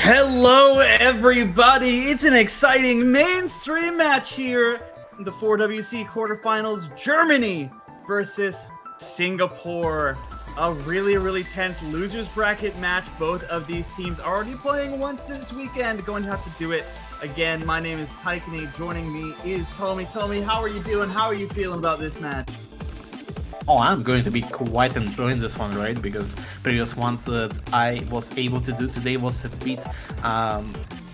Hello, everybody! It's an exciting mainstream match here in the 4WC quarterfinals. Germany versus Singapore. A really tense losers bracket match. Both of these teams already playing once this weekend. Going to have to do it again. My name is Taikani. Joining me is Tommy. Tommy, how are you doing? How are you feeling about this match? Oh, I'm going to be quite enjoying this one, right? Because previous ones that I was able to do today was a bit,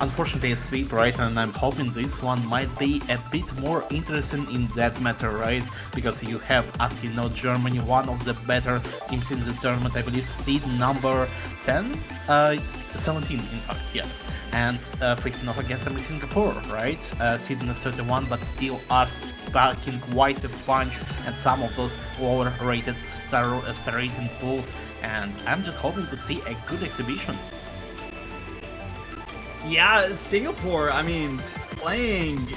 unfortunately, a sweep, right? And I'm hoping this one might be a bit more interesting in that matter, right? Because you have, as you know, Germany, one of the better teams in the tournament, I believe, seed number 10? 17, in fact, yes. And facing off against Singapore, right? Seed in 31, but still are packing quite a bunch, and some of those lower rated star rating pools, and I'm just hoping to see a good exhibition. Yeah, Singapore, I mean, playing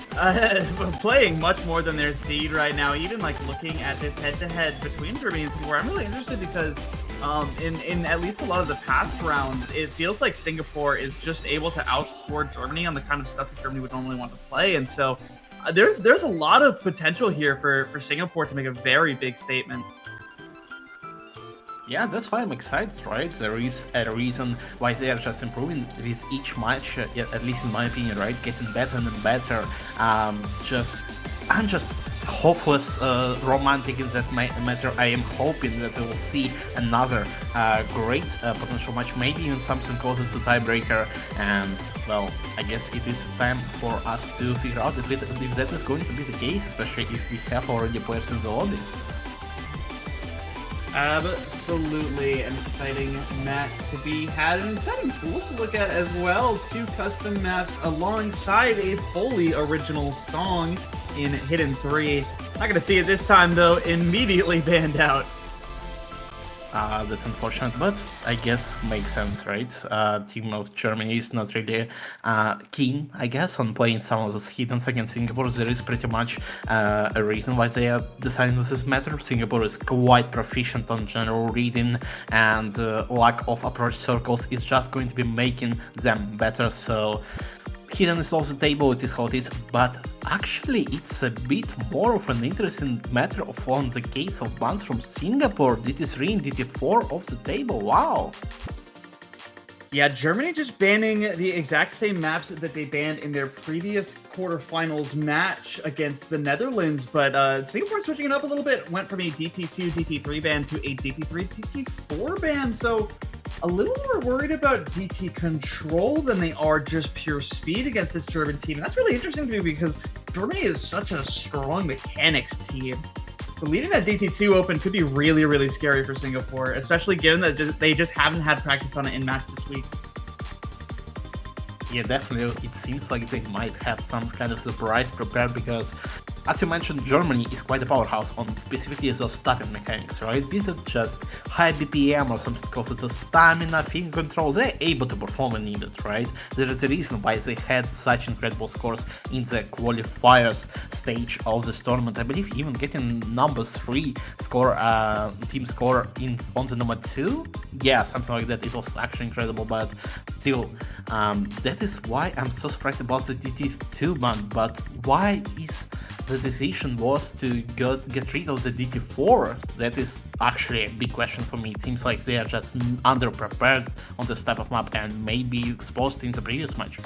much more than their seed right now. Even like looking at this head-to-head between Germany and Singapore, I'm really interested because in at least a lot of the past rounds, it feels like Singapore is just able to outscore Germany on the kind of stuff that Germany would normally want to play, and so there's a lot of potential here for Singapore to make a very big statement. Yeah, that's why I'm excited, right? There is a reason why they are just improving with each match, at least in my opinion, right? Getting better and better. I'm just hopeless romantic in that matter. I am hoping that we will see another great potential match, maybe even something closer to tiebreaker. And well, I guess it is time for us to figure out if that is going to be the case, especially if we have already players in the lobby. Absolutely an exciting match to be had, and exciting tools to look at as well. 2 custom maps alongside a fully original song in Hidden 3. Not gonna see it this time though, immediately banned out. That's unfortunate, but I guess makes sense, right? Team of Germany is not really keen, I guess, on playing some of those hiddens against Singapore. There is pretty much a reason why they are deciding this matter. Singapore is quite proficient on general reading, and lack of approach circles is just going to be making them better. So Hidden is off the table, it is how it is, but actually it's a bit more of an interesting matter on the case of bans from Singapore. DT3 and DT4 off the table, wow! Yeah, Germany just banning the exact same maps that they banned in their previous quarterfinals match against the Netherlands, but Singapore switching it up a little bit, went from a DT2, DT3 ban to a DT3, DT4 ban, so a little more worried about DT control than they are just pure speed against this German team. And that's really interesting to me because Germany is such a strong mechanics team. But leading that DT2 open could be really scary for Singapore, especially given that they just haven't had practice on it in match this week. Yeah, definitely. It seems like they might have some kind of surprise prepared because, as you mentioned, Germany is quite a powerhouse on specifically those stopping mechanics, right? These are just high BPM or something closer to stamina, finger control. They're able to perform when needed, right? There is a reason why they had such incredible scores in the qualifiers stage of this tournament. I believe even getting number 3 score, team score on the number 2. Yeah, something like that. It was actually incredible, but still, that is why I'm so surprised about the DT2 ban. But why is the decision was to get rid of the DT4? That is actually a big question for me. It seems like they are just underprepared on this type of map and maybe exposed in the previous match.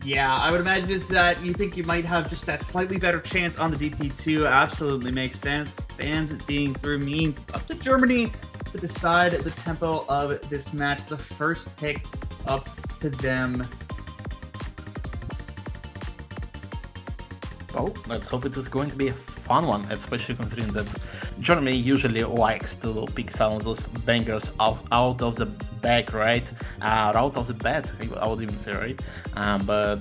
Yeah, I would imagine it's that you think you might have just that slightly better chance on the DT2. Absolutely makes sense. Fans being through means it's up to Germany to decide the tempo of this match. The first pick up to them. Well, let's hope it is going to be a fun one, especially considering that Germany usually likes to pick some of those bangers out of the bag, right? Out of the bed, I would even say, right? But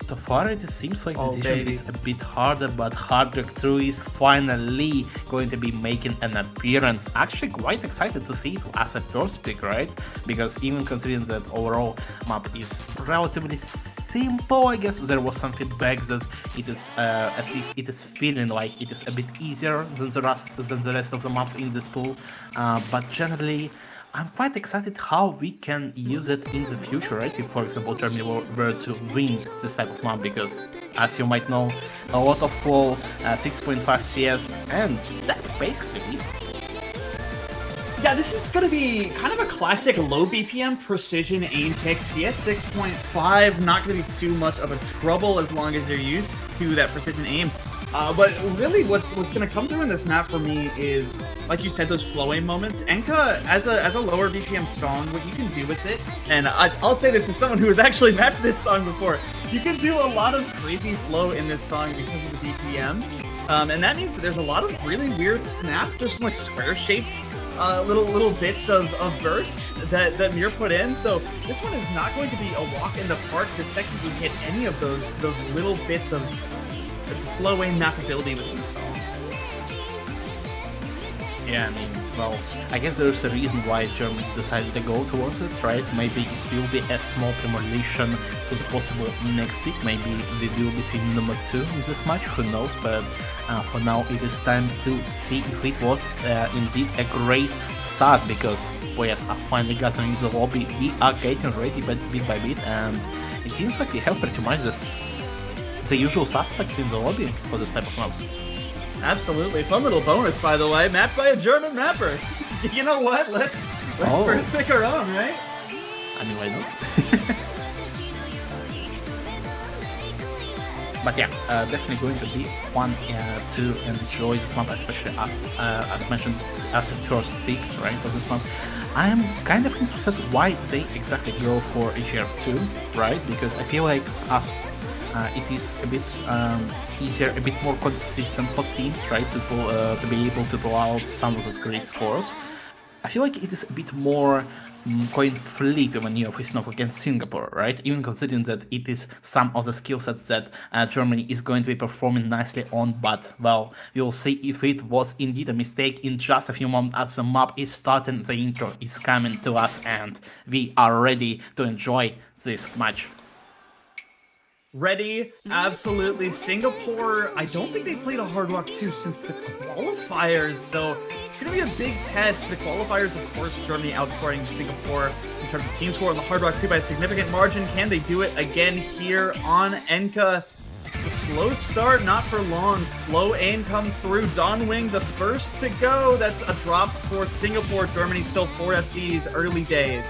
so far it seems like the decision is a bit harder, but Hardrock 2 is finally going to be making an appearance. Actually quite excited to see it as a first pick, right? Because even considering that overall map is relatively simple, I guess there was some feedback that it is at least it is feeling like it is a bit easier than the rest of the maps in this pool, but generally I'm quite excited how we can use it in the future, right? If, for example, Germany were to win this type of map, because, as you might know, a lot of flow, 6.5 CS, and that's basically it. Yeah, this is going to be kind of a classic low BPM precision aim pick. CS 6.5, not going to be too much of a trouble as long as you're used to that precision aim. But really, what's going to come through in this map for me is, like you said, those flow aim moments. Enka, as a lower BPM song, what you can do with it, and I'll say this as someone who has actually mapped this song before, you can do a lot of crazy flow in this song because of the BPM. And that means that there's a lot of really weird snaps. There's some like square-shaped little bits of burst that Mir put in. So this one is not going to be a walk in the park the second you hit any of those little bits of flow aim mapability within the song. Yeah, I mean, well, I guess there's a reason why Germany decided to go towards it, right? Maybe it will be a small premonition to the possible next pick. Maybe we will be seeing number 2 in this match, who knows? But for now, it is time to see if it was indeed a great start, because players are finally gathering in the lobby. We are getting ready bit by bit, and it seems like we have pretty much the usual suspects in the lobby for this type of map. Absolutely. Fun little bonus, by the way. Mapped by a German mapper. You know what? Let's first pick our own, right? I mean, why not? But yeah, definitely going to be fun to enjoy this map, especially as mentioned, as a first pick, right, for this map. I am kind of interested why they exactly go for HR2, right? Because I feel like it is a bit easier, a bit more consistent for teams, right, to be able to pull out some of those great scores. I feel like it is a bit more coin flip when you are facing off against Singapore, right? Even considering that it is some of the skill sets that Germany is going to be performing nicely on, but, well, we'll see if it was indeed a mistake in just a few moments as the map is starting, the intro is coming to us, and we are ready to enjoy this match. Ready, absolutely. Singapore, I don't think they played a Hard Rock 2 since the qualifiers, so it's going to be a big test. The qualifiers, of course, Germany outscoring Singapore in terms of team score on the Hard Rock 2 by a significant margin. Can they do it again here on Enka? The slow start, not for long. Flow aim comes through. Donwing, the first to go. That's a drop for Singapore. Germany still 4 FCs, early days.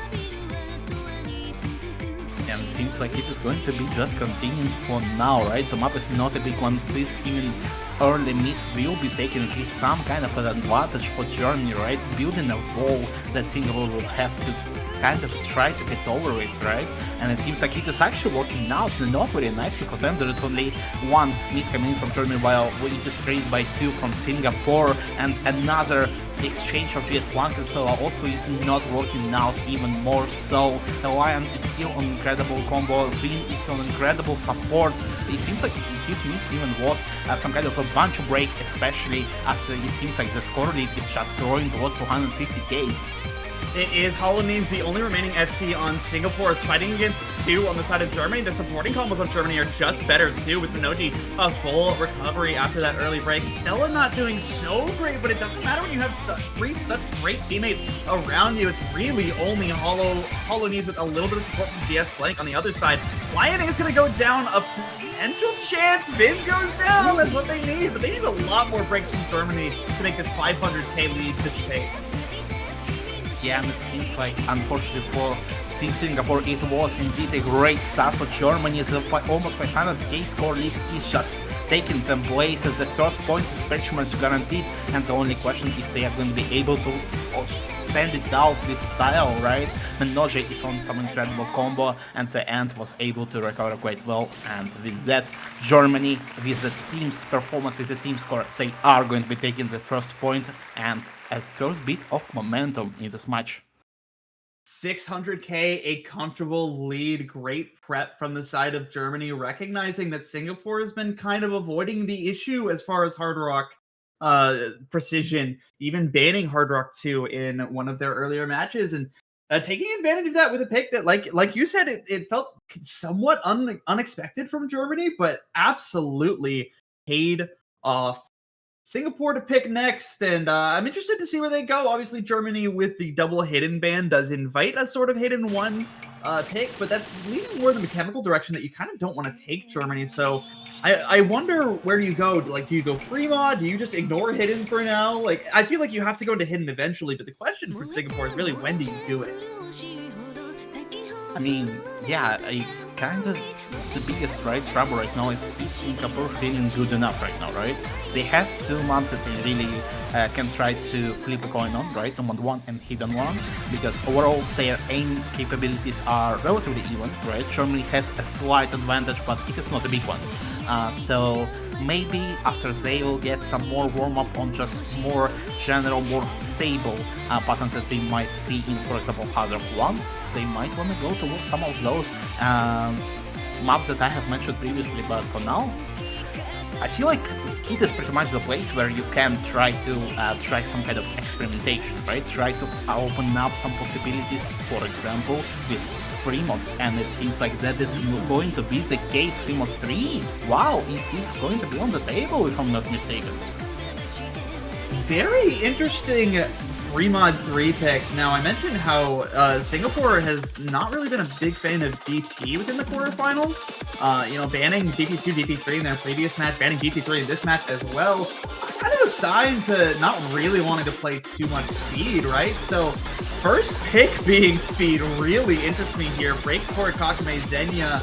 And it seems like it is going to be just continuing for now, right? The map is not a big one. This even early miss will be taking at least some kind of an advantage for Germany, right? Building a wall that Singapore will have to kind of try to get over it, right? And it seems like it is actually working out not very nicely for them. There is only one miss coming in from Germany, while it is trained by 2 from Singapore, and another exchange of GS1 cancel also is not working out even more so. The Lion is still an incredible combo, Finn is an incredible support. It seems like his miss even was some kind of a bunch break, especially as it seems like the score lead is just growing towards 250k. It is HoloKnees, the only remaining FC on Singapore, is fighting against 2 on the side of Germany. The supporting combos of Germany are just better too, with Minoji a full recovery after that early break. Stella not doing so great, but it doesn't matter when you have such great teammates around you. It's really only HoloKnees with a little bit of support from GS Blank on the other side. Lion is going to go down, a potential chance. Vin goes down, that's what they need, but they need a lot more breaks from Germany to make this 500k lead dissipate. Yeah, and it seems like, unfortunately for Team Singapore, it was indeed a great start for Germany. The almost 500k score lead is just taking them places. The first point is pretty much guaranteed, and the only question is they are going to be able to stand it out with style, right? Minoji is on some incredible combo, and the Ant was able to recover quite well, and with that, Germany, with the team's performance, with the team score, they are going to be taking the first point, and as first bit of momentum in this match. 600k, a comfortable lead. Great prep from the side of Germany, recognizing that Singapore has been kind of avoiding the issue as far as Hard Rock precision, even banning Hard Rock 2 in one of their earlier matches, and taking advantage of that with a pick that, like you said, it felt somewhat unexpected from Germany, but absolutely paid off. Singapore to pick next, and I'm interested to see where they go. Obviously, Germany with the double hidden ban does invite a sort of hidden one pick, but that's leaning more the mechanical direction that you kind of don't want to take Germany. So I wonder, where do you go? Like, do you go free mod? Do you just ignore hidden for now? Like, I feel like you have to go into hidden eventually, but the question for Singapore is really, when do you do it? I mean, yeah, it's kind of the biggest trouble right now is Singapore feeling good enough right now, right? They have 2 months that they really can try to flip a coin on, right? Mod 1 and Hidden 1, because overall their aim capabilities are relatively even, right? Germany has a slight advantage, but it is not a big one. So maybe after they will get some more warm-up on just more general, more stable patterns that they might see in, for example, Hard Rock 1, they might want to go towards some of those maps that I have mentioned previously, but for now, I feel like it is pretty much the place where you can try to try some kind of experimentation, right? Try to open up some possibilities, for example, with free mods, and it seems like that is going to be the case. Free mod 3? Wow, is this going to be on the table, if I'm not mistaken? Very interesting free mod 3 pick. Now, I mentioned how Singapore has not really been a big fan of DP within the quarterfinals. Banning DP2, DP3 in their previous match, banning DP3 in this match as well. Kind of a sign to not really wanting to play too much speed, right? So, first pick being speed really interests me here. Break for Kakame Zenya,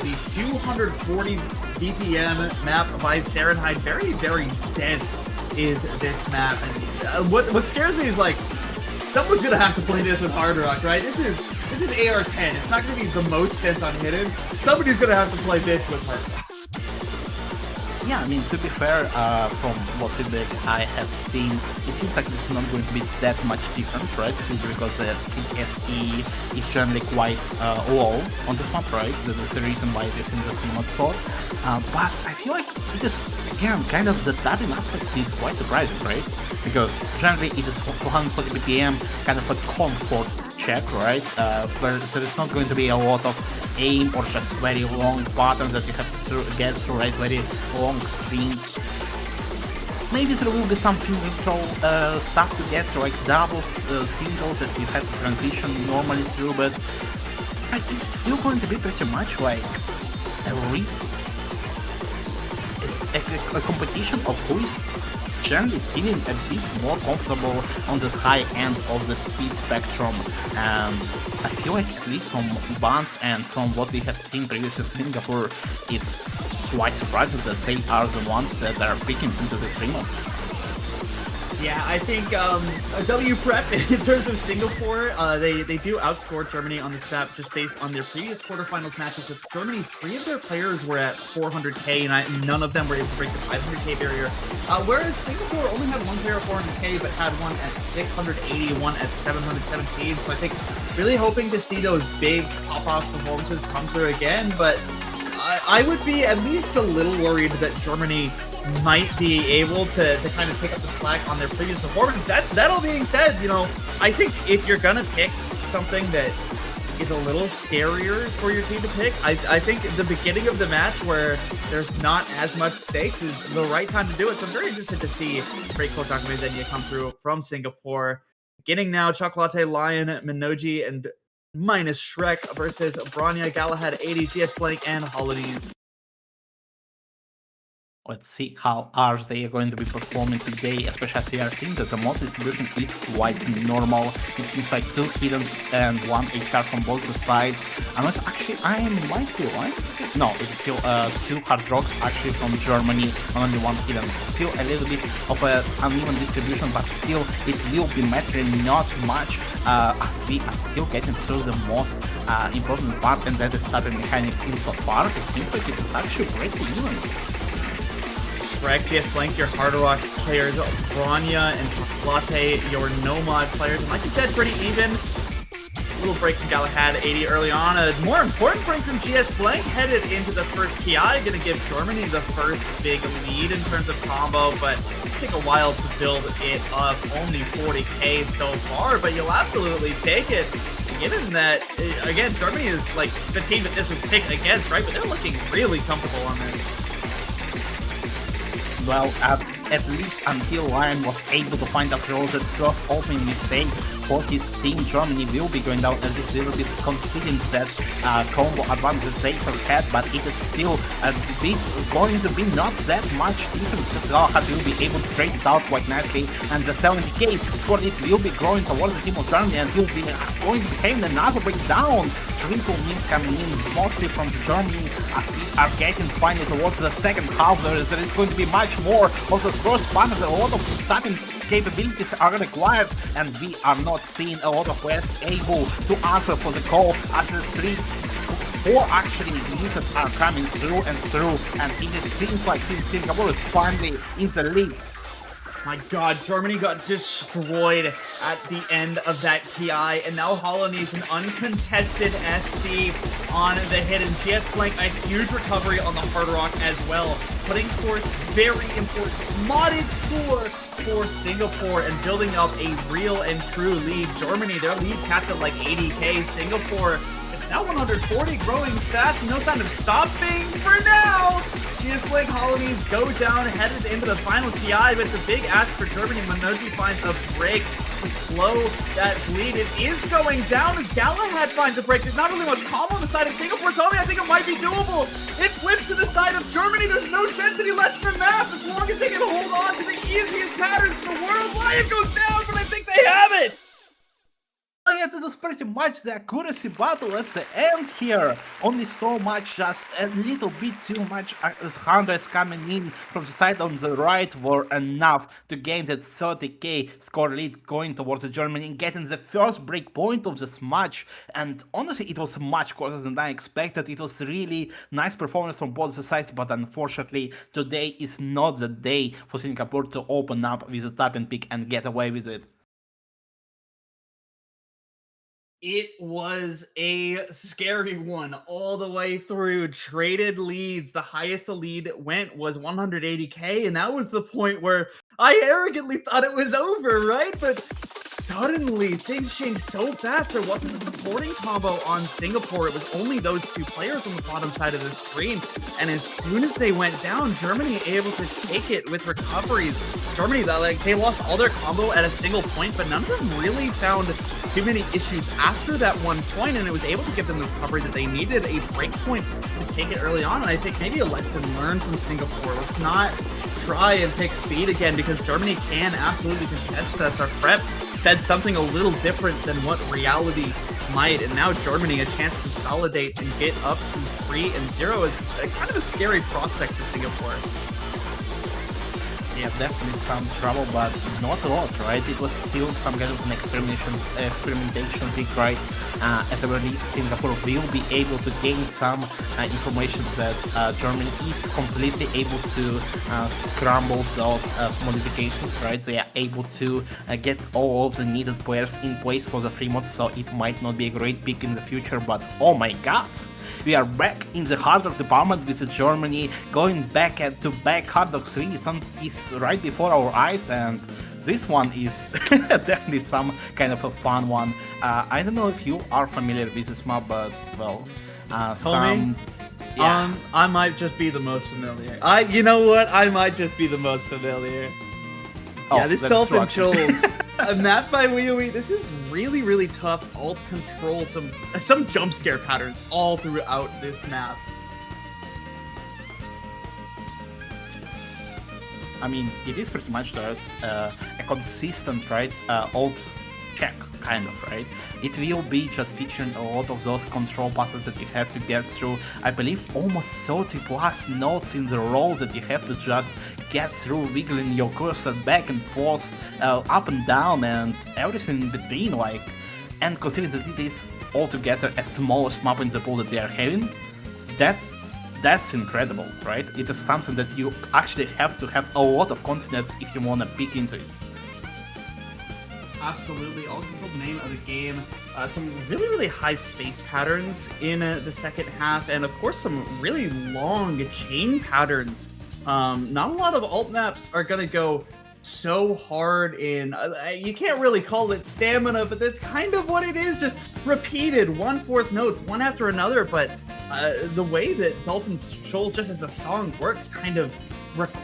the 240 BPM map by Serenhide. Very, very dense is this map. And what scares me is, like, someone's gonna have to play this with Hard Rock, right? This is AR10. It's not gonna be the most dense on hidden. Somebody's gonna have to play this with Hard Rock. Yeah, I mean, to be fair, from what feedback I have seen, it seems like this is not going to be that much different, right? Simply because the CSE is generally quite low on this map, right? That is the reason why it is in the free mod slot. But I feel like it is, again, kind of the tapping aspect is quite surprising, right? Because generally it is 440 BPM, kind of a comfort check, right? Where there is not going to be a lot of aim or just very long patterns that you have to get through, right? Very long streams. Maybe there will be some physical stuff to get through, like doubles, singles that you have to transition normally through, but it's still going to be pretty much like a competition of who is generally feeling a bit more comfortable on the high end of the speed spectrum, and I feel like, at least from Bans and from what we have seen previously in Singapore, it's quite surprising that they are the ones that are picking into this remote. Yeah, I think a W prep in terms of Singapore, they do outscore Germany on this map just based on their previous quarterfinals matches with Germany. 3 of their players were at 400k, and none of them were able to break the 500k barrier. Whereas Singapore only had 1 player at 400k, but had one at 680, one at 717. So I think really hoping to see those big pop-off performances come through again. But I would be at least a little worried that Germany might be able to kind of pick up the slack on their previous performance. That all being said, I think if you're gonna pick something that is a little scarier for your team to pick, I think the beginning of the match where there's not as much stakes is the right time to do it. So I'm very interested to see Great Kakame Zenya come through from Singapore. Beginning now, Chocolate Lion, Minoji, and minus Shrek versus Branya, Galahad, 80, GS Blank, and Holidays. Let's see how are they going to be performing today, especially as we are seeing that the mod distribution is quite normal. It seems like 2 hiddens and 1 HR from both the sides. Unless actually I might be right. No, it's still 2 hard rocks actually from Germany and only 1 hidden. Still a little bit of an uneven distribution, but still it will be mattering not much as we are still getting through the most important part, and that is starting mechanics in so far. It seems like it is actually pretty even. Correct, GS Blank, your Hard Rock players, Branya and Chocolate, your Nomad players. And like you said, pretty even. A little break from Galahad, 80 early on. A more important break from GS Blank headed into the first PI. Going to give Germany the first big lead in terms of combo, but it'll take a while to build it up. Only 40k so far, but you'll absolutely take it. Given that, again, Germany is like the team that this was picked against, right? But they're looking really comfortable on this. well, at least until Lion was able to find out Rose's first opening mistake for his team. Germany will be going down a little bit conceding that combo advantage they have had, but it is still going to be not that much difference. Galahad will be able to trade it out quite nicely, and the 70k score it will be growing towards the team of Germany, and will be going to be having another breakdown. Triple means coming in mostly from Germany as we are getting finally towards the second half. There is going to be much more of the first part. A lot of stopping capabilities are required, and we are not seeing a lot of players able to answer for the call as the 4 actually units are coming through, and it seems like Singapore is finally in the lead. My god, Germany got destroyed at the end of that KI, and now Hollow needs an uncontested SC on the hit, and GS Blank a huge recovery on the Hard Rock as well, putting forth very important modded score for Singapore and building up a real and true lead. Germany, their lead capped at like 80k. Singapore, it's now 140, growing fast, no sign of stopping for now. GS Blank Holonies go down, headed into the final TI, but it's a big ask for Germany. Minoji finds a break to slow that bleed. It is going down as Galahad finds a break. There's not really much combo on the side of Singapore. Tell me, I think it might be doable. It flips to the side of Germany. There's no density left for map. As long as they can hold on to the easiest patterns in the world, Lion goes down, but I think they have it. Yeah, that is pretty much the accuracy battle at the end here. Only so much, just a little bit too much as hundreds coming in from the side on the right were enough to gain that 30k score lead going towards Germany and getting the first break point of this match. And honestly, it was much closer than I expected. It was really nice performance from both the sides, but unfortunately, today is not the day for Singapore to open up with a tap and pick and get away with it. It was a scary one all the way through. Traded leads. The highest the lead went was 180k, and that was the point where I arrogantly thought it was over, right? But suddenly things changed so fast. There wasn't a supporting combo on Singapore. It was only those two players on the bottom side of the screen. And as soon as they went down, Germany able to take it with recoveries. Germany, they lost all their combo at a single point, but none of them really found too many issues after that one point, and it was able to give them the recovery that they needed, a break point to take it early on. And I think maybe a lesson learned from Singapore. Let's not try and pick speed again, because Germany can absolutely contest us. Our prep said something a little different than what reality might, and now Germany a chance to consolidate and get up to 3-0 is kind of a scary prospect for Singapore. Yeah, definitely some trouble, but not a lot, right? It was still some kind of an experimentation pick, right? At the very least, Singapore will be able to gain some information that Germany is completely able to scramble those modifications, right? They are able to get all of the needed players in place for the free mod, so it might not be a great pick in the future, but oh my god! We are back in the hard rock department with Germany going back to back hard rock 3 is right before our eyes, and this one is definitely some kind of a fun one. I don't know if you are familiar with this map, but well, yeah. I might just be the most familiar. You know what? I might just be the most familiar. Oh, yeah, this Dolphin Shoals. A map by WeWe. This is really, really tough. Alt control, some jump scare patterns all throughout this map. I mean, it is pretty much just a consistent, right, alt check, kind of, right? It will be just featuring a lot of those control patterns that you have to get through. I believe almost 30 plus nodes in the row that you have to just get through, wiggling your cursor back and forth, up and down, and everything in between, like. And considering that it is altogether a smallest map in the pool that we are having, that's incredible, right? It is something that you actually have to have a lot of confidence if you want to peek into it. Absolutely, all controlled name of the game. Some really, really high space patterns in the second half, and of course some really long chain patterns. Not a lot of alt maps are gonna go so hard in, you can't really call it stamina, but that's kind of what it is, just repeated 1/4 notes, one after another. But the way that Dolphin Shoals just as a song works kind of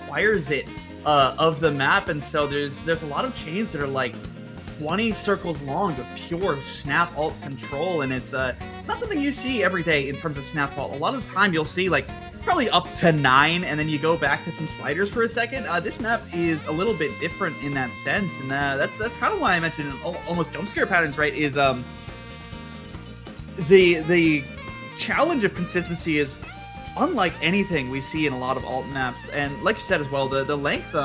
requires it of the map, and so there's a lot of chains that are like 20 circles long of pure snap alt control, and it's not something you see every day in terms of snap alt. A lot of the time you'll see like probably up to 9, and then you go back to some sliders for a second. This map is a little bit different in that sense, and that's kind of why I mentioned almost jump scare patterns, right? Is the challenge of consistency is unlike anything we see in a lot of alt maps, and like you said as well, the length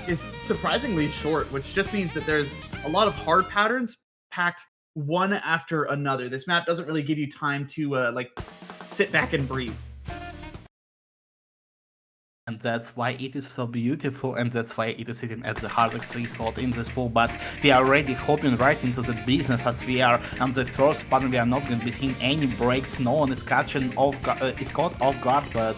is surprisingly short, which just means that there's a lot of hard patterns packed one after another. This map doesn't really give you time to like sit back and breathe. And that's why it is so beautiful, and that's why it is sitting at the hardest 3 slot in this pool. But we are already hopping right into the business, as we are on the first pattern. We are not going to be seeing any breaks. No one is is caught off guard, but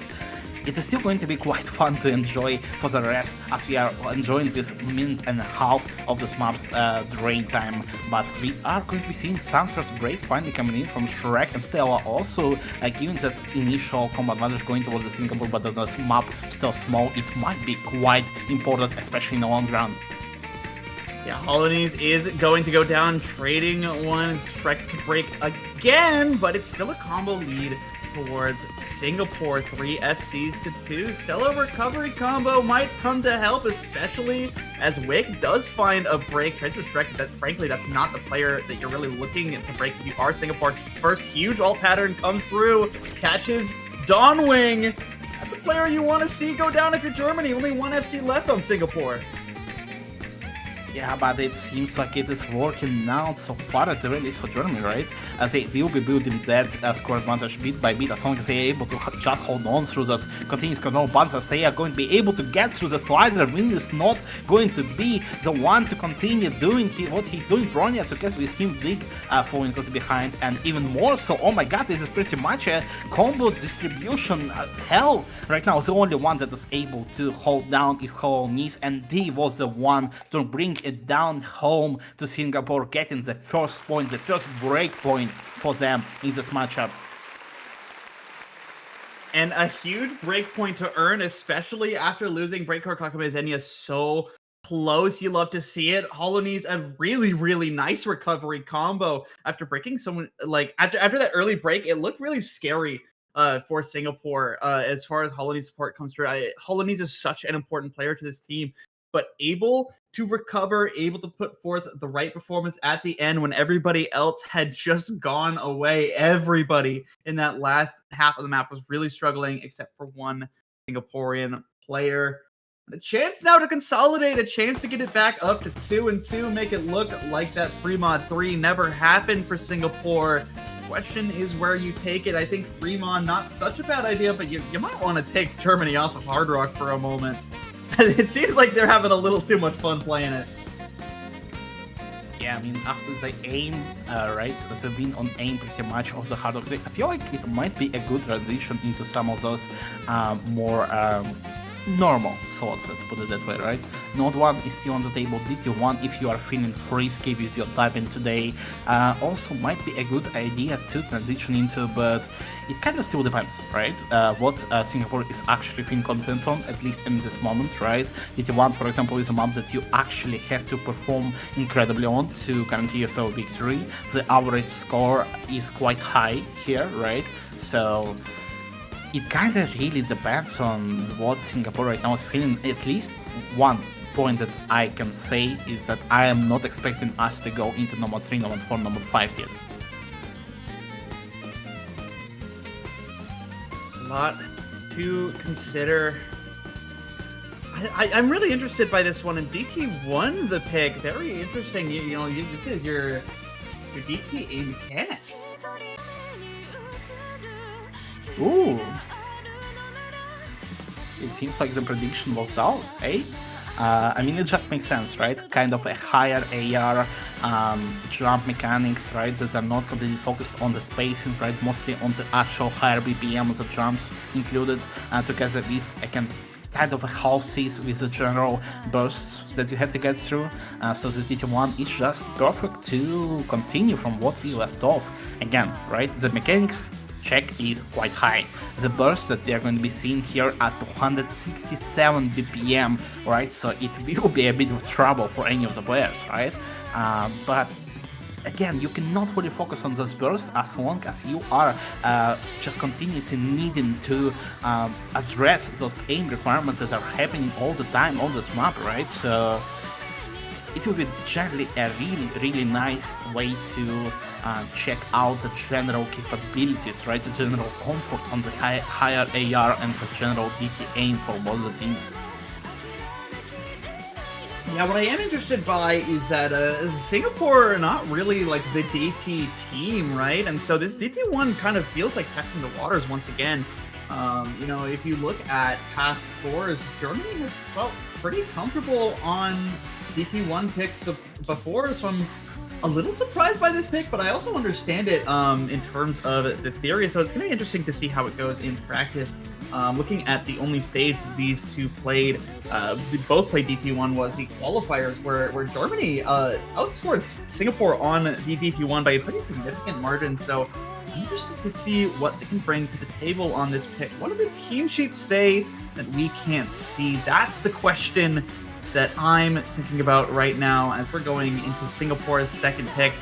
it is still going to be quite fun to enjoy for the rest, as we are enjoying this minute and a half of this map's drain time. But we are going to be seeing some first break finally coming in from Shrek and Stella, also giving that initial combat advantage going towards the Singapore, but this map still small, it might be quite important, especially in the long run. Yeah, Holonies is going to go down, trading one Shrek to break again, but it's still a combo lead towards Singapore, 3 FCs to 2. Stella recovery combo might come to help, especially as Wick does find a break. Tries to Shrek, that frankly, that's not the player that you're really looking to break if you are Singapore. First huge ult pattern comes through, catches Dawnwing. That's a player you want to see go down if you're Germany. Only 1 FC left on Singapore. Yeah, but it seems like it is working out so far at the very least for Germany, right? As they will be building that score advantage bit by bit, as long as they are able to just hold on through those continuous control buttons, as they are going to be able to get through the slider. Win is not going to be the one to continue doing what he's doing. Bronya to get with him big falling close behind, and even more so, oh my god, this is pretty much a combo distribution hell right now. The only one that is able to hold down is Holonies, and D was the one to bring it down home to Singapore, getting the first point, the first break point for them in this matchup. And a huge break point to earn, especially after losing Breakcore Kakamezenia so close. You love to see it. Holonies a really, really nice recovery combo after breaking someone. Like after that early break, it looked really scary for Singapore as far as Holonies support comes through. Holonies is such an important player to this team, but able to recover, able to put forth the right performance at the end when everybody else had just gone away. Everybody in that last half of the map was really struggling, except for one Singaporean player. A chance now to consolidate, a chance to get it back up to 2-2, make it look like that Fremont 3 never happened for Singapore. Question is where you take it. I think Fremont, not such a bad idea, but you might want to take Germany off of Hard Rock for a moment. It seems like they're having a little too much fun playing it. Yeah, I mean, after the aim, right, the win on aim pretty much of the Hard Rock, I feel like it might be a good transition into some of those more normal thoughts, let's put it that way, right? Node 1 is still on the table. DT1, if you are feeling frisky with your typing today, also might be a good idea to transition into, but it kind of still depends, right? What Singapore is actually feeling confident on, at least in this moment, right? DT1, for example, is a map that you actually have to perform incredibly on to guarantee yourself victory. The average score is quite high here, right? So it kind of really depends on what Singapore right now is feeling. At least one point that I can say is that I am not expecting us to go into number 3, number 4, number 5 yet. A lot to consider. I'm really interested by this one, and DT won the pick. Very interesting. This is your DT A mechanic. Ooh. It seems like the prediction worked out, eh? I mean, it just makes sense, right? Kind of a higher AR jump mechanics, right? That are not completely focused on the spacing, right? Mostly on the actual higher BPM of the jumps included, together with, again, kind of a half seas with the general bursts that you have to get through. So the DT1 is just perfect to continue from what we left off. Again, right? The mechanics check is quite high. The burst that they are going to be seeing here at 267 BPM, right? So it will be a bit of trouble for any of the players, right? But again, you cannot fully focus on those bursts as long as you are just continuously needing to address those aim requirements that are happening all the time on this map, right? So it will be generally a really nice way to check out the general capabilities, right? The general comfort on the higher AR and the general DC aim for both the teams. Yeah, what I am interested by is that Singapore are not really like the DT team, right? And so this DT1 kind of feels like testing the waters once again. You know, if you look at past scores, Germany has felt pretty comfortable on DT1 picks before, so I'm a little surprised by this pick, but I also understand it in terms of the theory, so it's going to be interesting to see how it goes in practice. Looking at the only stage these two played, both played DT1 was the qualifiers, where Germany outscored Singapore on the DT1 by a pretty significant margin. So I'm interested to see what they can bring to the table on this pick. What do the team sheets say that we can't see? That's the question that I'm thinking about right now as we're going into Singapore's second pick.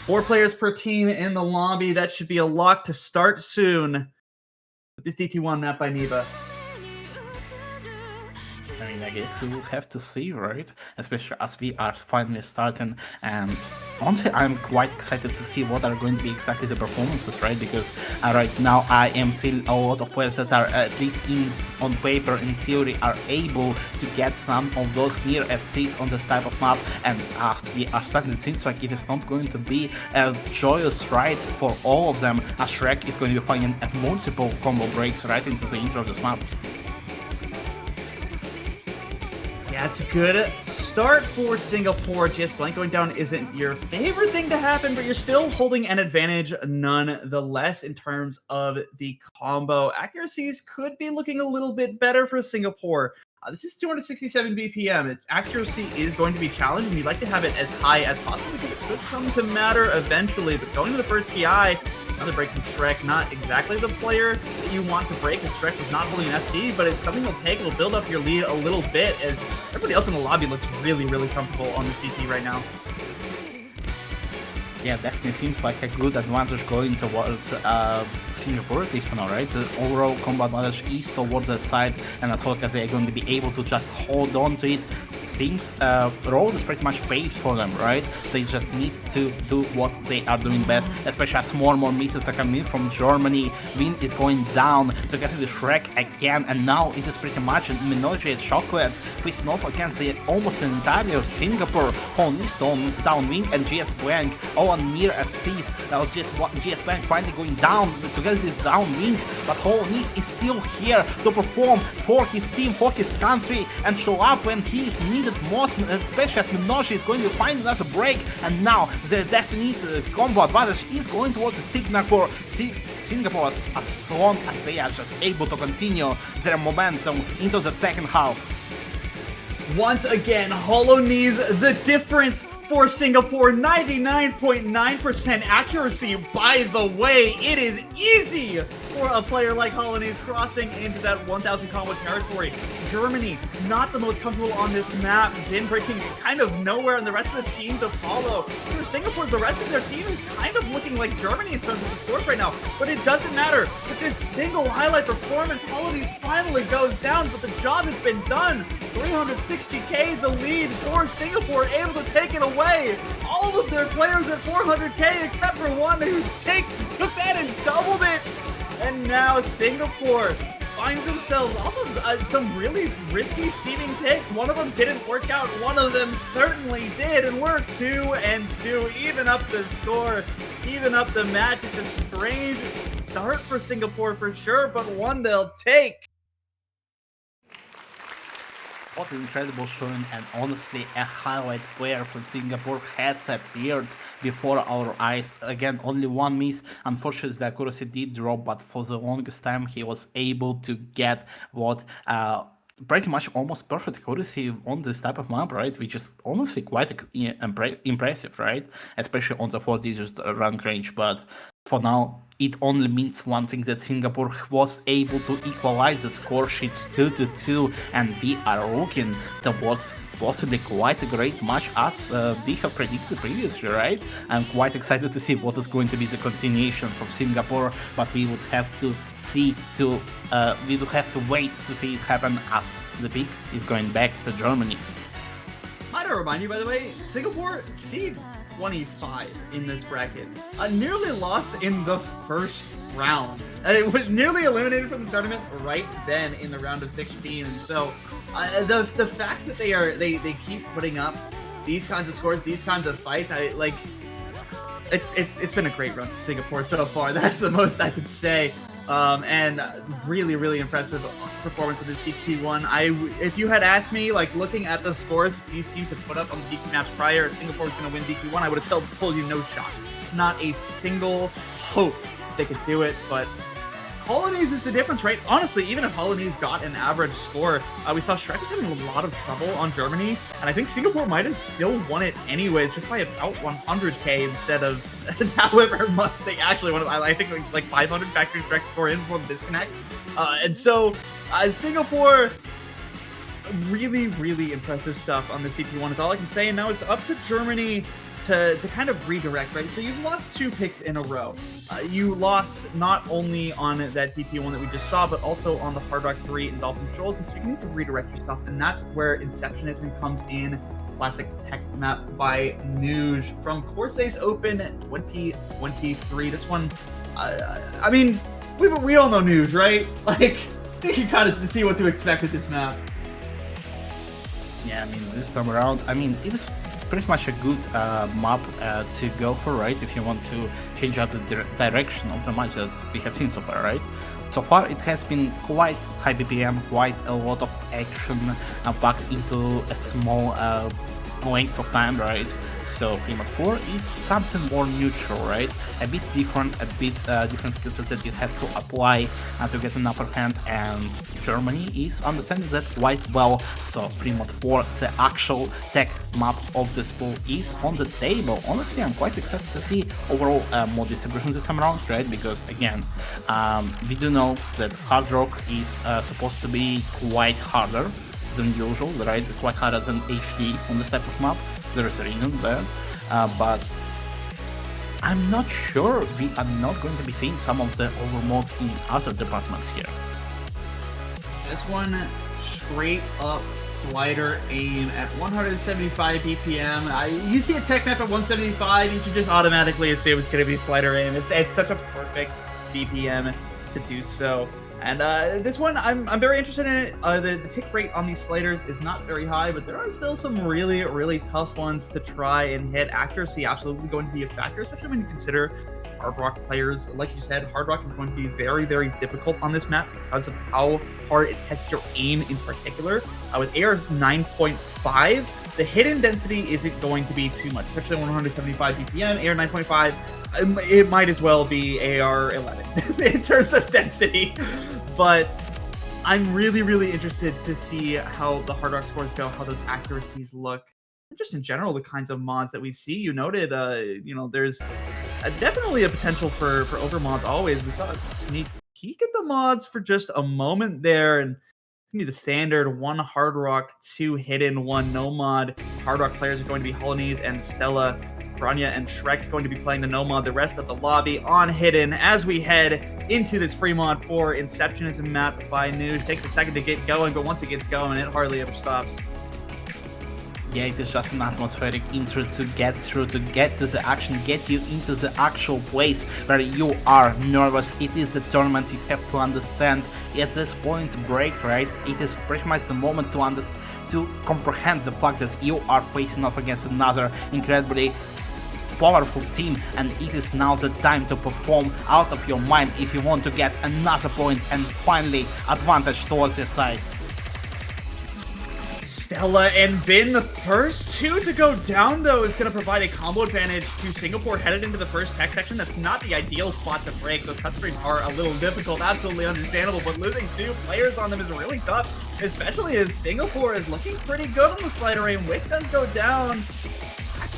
4 players per team in the lobby. That should be a lock to start soon. This DT1 map by Neva. I mean, I guess we will have to see, right? Especially as we are finally starting, and honestly, I'm quite excited to see what are going to be exactly the performances, right? Because right now I am seeing a lot of players that are, at least on paper, in theory, are able to get some of those near SCs on this type of map, and as we are starting, it seems like it is not going to be a joyous ride for all of them, as Shrek is going to be finding multiple combo breaks right into the intro of this map. Yeah, it's a good start for Singapore. GS Blank going down isn't your favorite thing to happen, but you're still holding an advantage nonetheless in terms of the combo. Accuracies could be looking a little bit better for Singapore. This is 267 BPM. Accuracy is going to be challenged, and you'd like to have it as high as possible because it could come to matter eventually. But going to the first PI, another break from Shrek. Not exactly the player that you want to break, as Shrek was not holding an FC, but it's something you'll take. It'll build up your lead a little bit, as everybody else in the lobby looks really comfortable on the CT right now. Yeah, definitely seems like a good advantage going towards Singapore at least for now, right? The overall combat advantage is towards that side, and as long as they are going to be able to just hold on to it, things, road is pretty much paved for them, right? They just need to do what they are doing best, especially as more and more missiles are coming in from Germany. Win is going down to get to the Shrek again, and now it is pretty much Minoji and Chocolate facing off against the almost entirely of Singapore. Honis down Wing and GS Blank all on near at seas. Now GS Blank finally going down to get this down Wing, but Honis is still here to perform for his team, for his country, and show up when he is needed most, especially as Minoshi is going to find another break, and now the definite combo advantage is going towards the Singapore as long as they are just able to continue their momentum into the second half. Once again, Hollow needs the difference for Singapore. 99.9% accuracy. By the way, it is easy for a player like Hollanese crossing into that 1,000 combo territory. Germany, not the most comfortable on this map. Jin breaking kind of nowhere, and the rest of the team to follow. For Singapore, the rest of their team is kind of looking like Germany in terms of the scores right now, but it doesn't matter. With this single highlight performance, Hollanese finally goes down, but the job has been done. 360k the lead for Singapore, able to take it away. All of their players at 400k except for one who took that and doubled it. And now Singapore finds themselves off of some really risky seeming picks. One of them didn't work out, one of them certainly did, and we're 2-2. Even up the score, even up the match. It's a strange start for Singapore for sure, but one they'll take. What an incredible showing, and honestly a highlight player for Singapore has appeared before our eyes. Again, only one miss. Unfortunately, the accuracy did drop, but for the longest time he was able to get what pretty much almost perfect accuracy on this type of map, right? Which is honestly quite impressive, right? Especially on the 4 digits rank range. But For now, it only means one thing, that Singapore was able to equalize the score sheets 2-2, and we are looking towards possibly quite a great match as we have predicted previously, right? I'm quite excited to see what is going to be the continuation from Singapore, but we would have to we would have to wait to see it happen as the pick is going back to Germany. Might I remind you, by the way, Singapore seed 25 in this bracket. Nearly lost in the first round. It was nearly eliminated from the tournament right then in the round of 16. And so the fact that they keep putting up these kinds of scores, these kinds of fights, it's been a great run for Singapore so far. That's the most I could say. And really, really impressive performance of this DQ1. If you had asked me, like, looking at the scores these teams have put up on the DQ maps prior, if Singapore was going to win DQ1, I would have told you no shot. Not a single hope they could do it, but Hollandaise is the difference, right? Honestly, even if Hollandaise got an average score, we saw Shrek was having a lot of trouble on Germany, and I think Singapore might have still won it anyways, just by about 100k instead of however much they actually won. I think like 500 factory Shrek score in for the disconnect. And so Singapore, really, really impressive stuff on the CP1 is all I can say. And now it's up to Germany to kind of redirect, right? So you've lost 2 picks in a row. You lost not only on that DP1 that we just saw, but also on the Hard Rock 3 and Dolphin Shoals. And so you need to redirect yourself. And that's where Inceptionism comes in. Classic tech map by Nuge from Corsair's Open 2023. This one, I mean, we all know Nuge, right? Like, you can kind of see what to expect with this map. Yeah, I mean, this time around, I mean, it is pretty much a good map to go for, right? If you want to change up the direction of the match that we have seen so far, right? So far, it has been quite high BPM, quite a lot of action packed into a small length of time, right? So Primote 4 is something more neutral, right? A bit different, different skill sets that you have to apply to get an upper hand, and Germany is understanding that quite well. So Primote 4, the actual tech map of this pool, is on the table. Honestly, I'm quite excited to see overall mod distribution this time around, right? Because again, we do know that Hard Rock is supposed to be quite harder than usual, right? Quite harder than HD on this type of map. There is a reason there, but I'm not sure we are not going to be seeing some of the overmods in other departments here. This one, straight up slider aim at 175 BPM. You see a tech map at 175, you should just automatically assume it's going to be slider aim. It's such a perfect BPM to do so. And this one, I'm very interested in it. The tick rate on these sliders is not very high, but there are still some really, really tough ones to try and hit. Accuracy absolutely going to be a factor, especially when you consider Hard Rock players. Like you said, Hard Rock is going to be very, very difficult on this map because of how hard it tests your aim in particular. With AR 9.5, the hidden density isn't going to be too much, especially 175 BPM, AR 9.5. It might as well be AR 11 in terms of density, but I'm really, really interested to see how the Hard Rock scores go, how those accuracies look, and just in general, the kinds of mods that we see. You noted, there's definitely a potential for overmods always. We saw a sneak peek at the mods for just a moment there, and be the standard 1 Hard Rock, 2 hidden, 1 no mod. Hard Rock players are going to be Hollandaise and Stella. Branya and Shrek going to be playing the no mod. The rest of the lobby on hidden as we head into this free mod for Inceptionism map by Nuge. Takes a second to get going, but once it gets going, it hardly ever stops. Yeah, it is just an atmospheric intro to get through, to get to the action, get you into the actual place where you are nervous. It is the tournament, you have to understand at this point break, right? It is pretty much the moment to comprehend the fact that you are facing off against another incredibly powerful team, and it is now the time to perform out of your mind if you want to get another point and finally advantage towards your side. Stella and Vin, the first 2 to go down, though, is going to provide a combo advantage to Singapore headed into the first tech section. That's not the ideal spot to break. Those cut streams are a little difficult, absolutely understandable, but losing 2 players on them is really tough, especially as Singapore is looking pretty good on the slider aim. Wick does go down.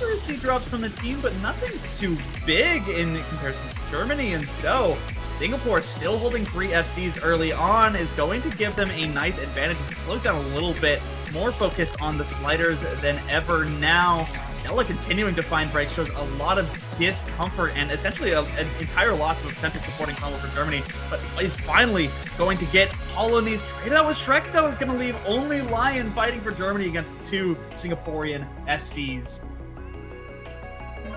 accuracy drops from the team, but nothing too big in comparison to Germany. And so Singapore, still holding 3 FCs early on, is going to give them a nice advantage. It slows down a little bit, more focus on the sliders than ever now. Stella continuing to find breaks, shows a lot of discomfort and essentially an entire loss of a potential supporting combo for Germany, but is finally going to get Hollow Knees. Traded out with Shrek, though, is going to leave only Lion fighting for Germany against 2 Singaporean FCs.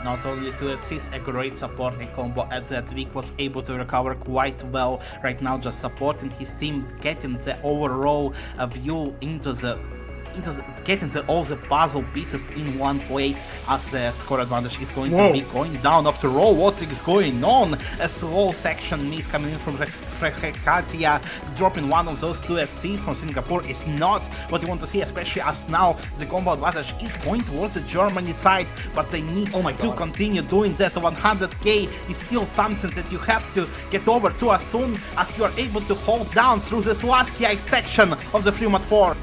Not only 2 FCs, a great supporting combo as that Vic was able to recover quite well right now, just supporting his team, getting the overall view into getting all the puzzle pieces in one place as the score advantage is going to be going down. After all, what is going on? A slow section miss coming in from Katia, dropping one of those 2 FCs from Singapore is not what you want to see, especially as now the combo advantage is going towards the Germany side, but they need to continue doing that. 100k is still something that you have to get over to as soon as you are able to hold down through this last KI section of the Fremont 4.